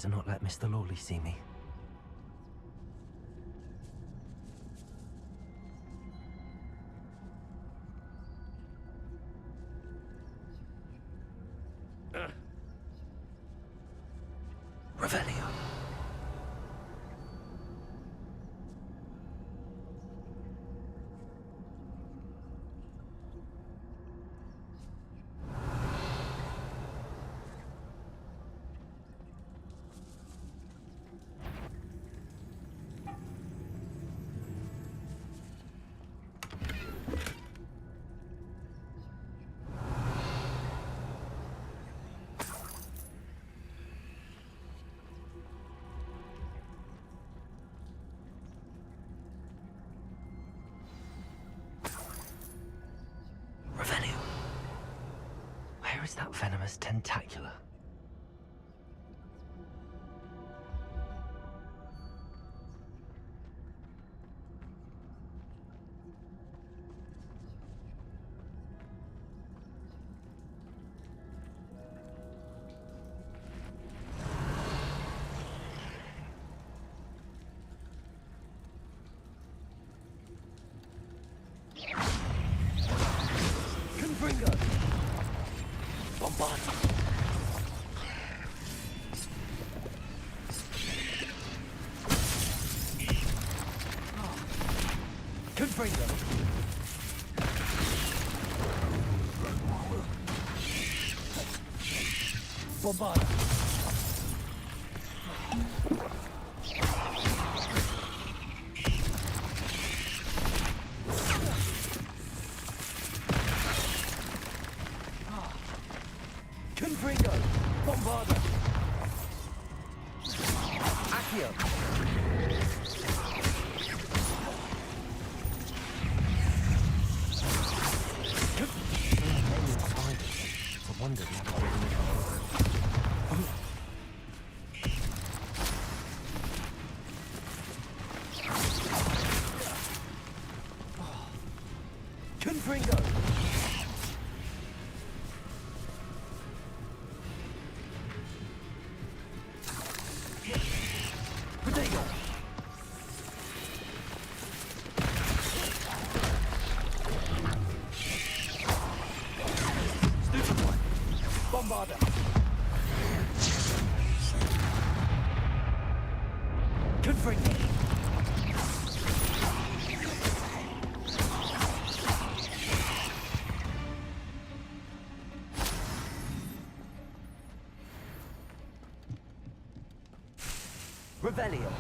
to not let Mr. Lawley see me. Revelio. Revelio. Where is that venomous tentacular? Confringo! Bombard! Confringo! Bombard! Confringo! Bombarda! Accio! It's a wonder we haven't driven it over. Confringo! Bombarda! Confringo! Revelio!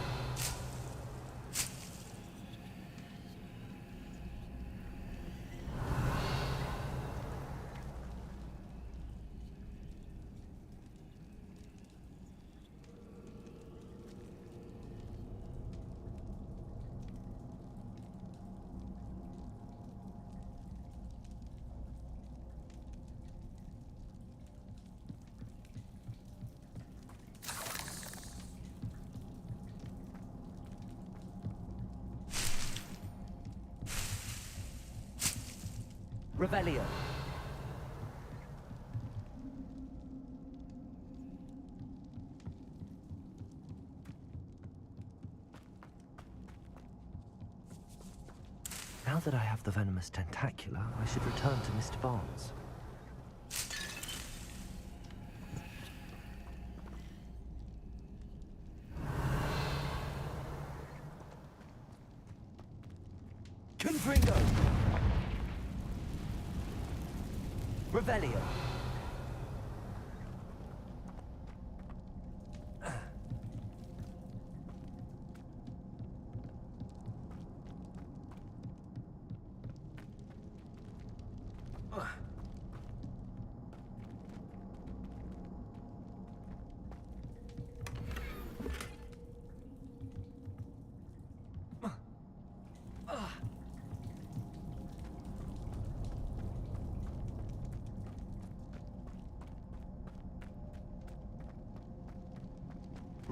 Revelio. Now that I have the venomous tentacular, I should return to Mr. Barnes. Confringo! Revelio.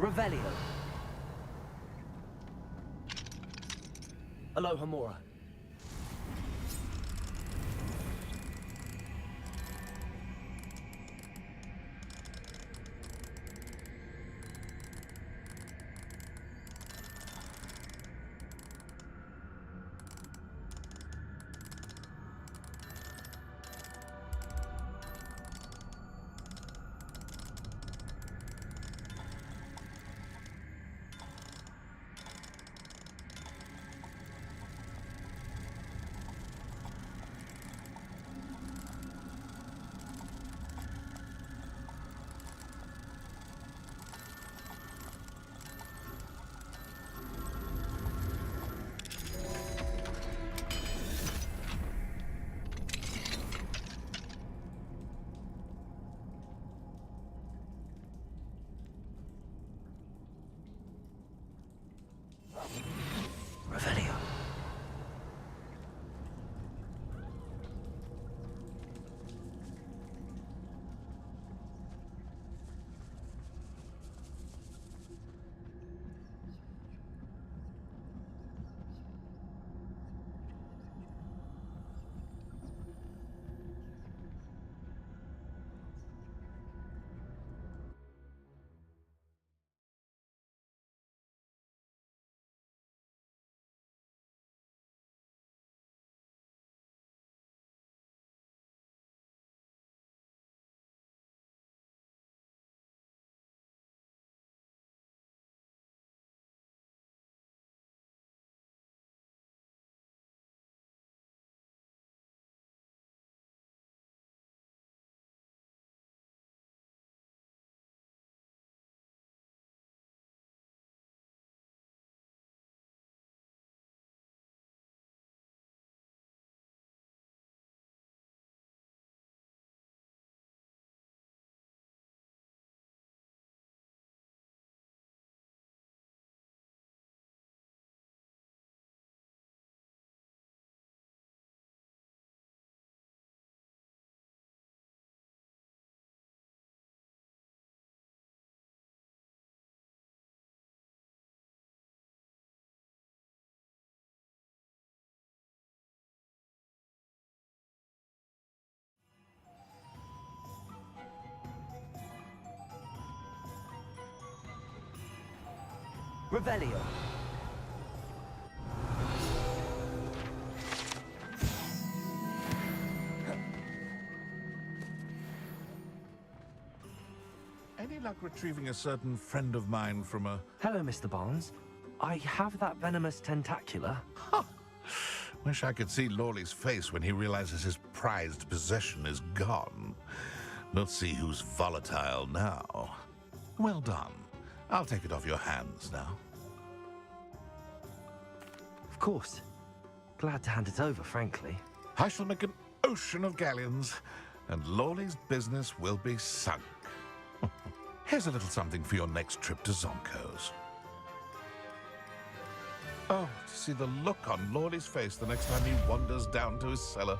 Revelio. Aloha Mora. Revelio. Any luck retrieving a certain friend of mine from a... Hello, Mr. Barnes. I have that venomous tentacula. Wish I could see Lawley's face when he realizes his prized possession is gone. We'll see who's volatile now. Well done. I'll take it off your hands now. Of course. Glad to hand it over, frankly. I shall make an ocean of galleons, and Lawley's business will be sunk. Here's a little something for your next trip to Zonko's. Oh, to see the look on Lawley's face the next time he wanders down to his cellar.